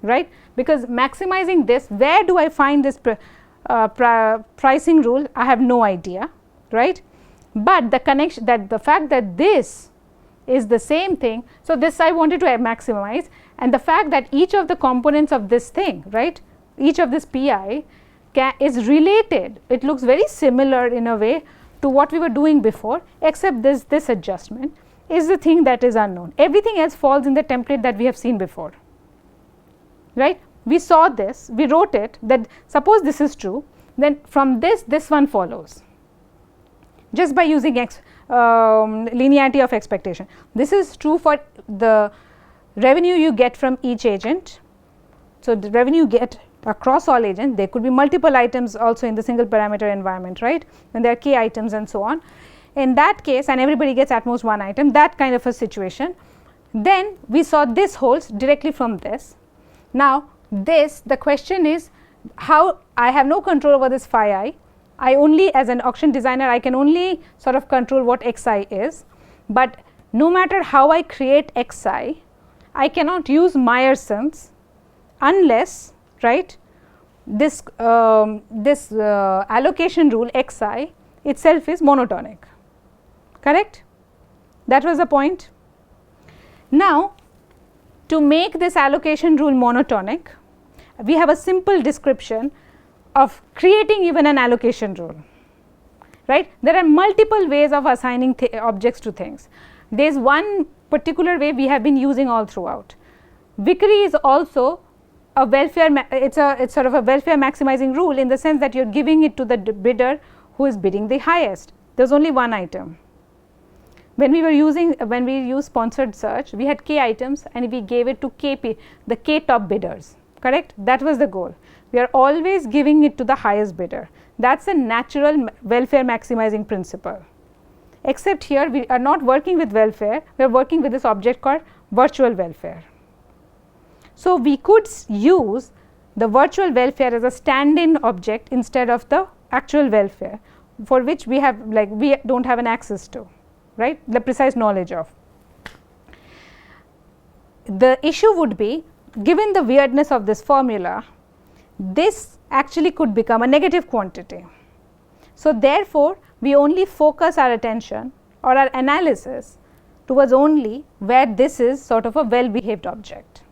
[SPEAKER 1] right, because maximizing this, where do I find this pricing rule? I have no idea, right, but the connection, that the fact that this is the same thing. So, this I wanted to maximize, and the fact that each of the components of this thing, right, each of this PI is related, it looks very similar in a way to what we were doing before, except this adjustment is the thing that is unknown. Everything else falls in the template that we have seen before, right. We saw this, we wrote it, that suppose this is true, then from this one follows just by using linearity of expectation. This is true for the revenue you get from each agent. So, the revenue you get across all agents, there could be multiple items also in the single parameter environment, right, when there are k items and so on. In that case, and everybody gets at most one item, that kind of a situation, then we saw this holds directly from this. Now, this, the question is how I have no control over this phi I. I only, as an auction designer, I can only sort of control what xi is, but no matter how I create xi, I cannot use Meyerson's unless, right, this allocation rule xi itself is monotonic, correct? That was the point. Now, to make this allocation rule monotonic, we have a simple description of creating even an allocation rule, right. There are multiple ways of assigning objects to things. There is one particular way we have been using all throughout. Vickery is also a welfare, it's sort of a welfare maximizing rule, in the sense that you are giving it to the bidder who is bidding the highest. There is only one item. When we use sponsored search, we had k items and we gave it to the k top bidders, correct? That was the goal. We are always giving it to the highest bidder. That is a natural welfare maximizing principle, except here we are not working with welfare, we are working with this object called virtual welfare. So, we could use the virtual welfare as a stand-in object instead of the actual welfare, for which we have we do not have an access to, right, the precise knowledge of. The issue would be, given the weirdness of this formula, this actually could become a negative quantity. So, therefore, we only focus our attention or our analysis towards only where this is sort of a well behaved object,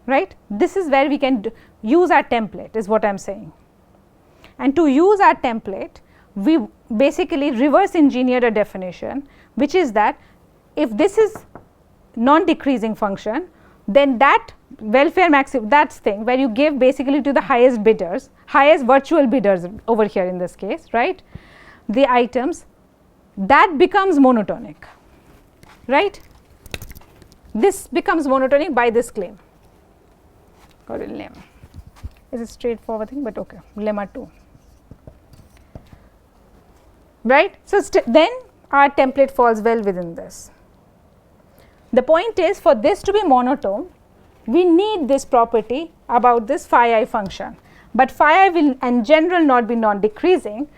[SPEAKER 1] right. This is where we can use our template, is what I am saying. And to use our template, we basically reverse engineered a definition, which is that if this is non-decreasing function, then that welfare that's thing where you give basically to the highest bidders, highest virtual bidders over here in this case, right, the items, that becomes monotonic, right. This becomes monotonic by this claim or a lemma. It's a straightforward thing, but okay, lemma 2, right. So, then our template falls well within this. The point is, for this to be monotone, we need this property about this phi I function, but phi I will in general not be non-decreasing.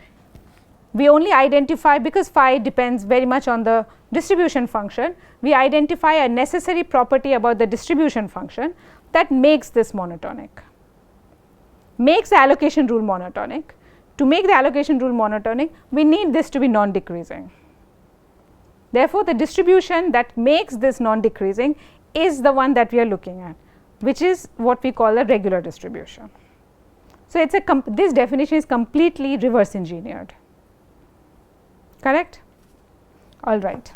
[SPEAKER 1] We only identify, because phi depends very much on the distribution function, we identify a necessary property about the distribution function that makes this monotonic, makes the allocation rule monotonic. To make the allocation rule monotonic, we need this to be non-decreasing. Therefore, the distribution that makes this non-decreasing is the one that we are looking at, which is what we call a regular distribution. So, it's this definition is completely reverse engineered, correct? All right.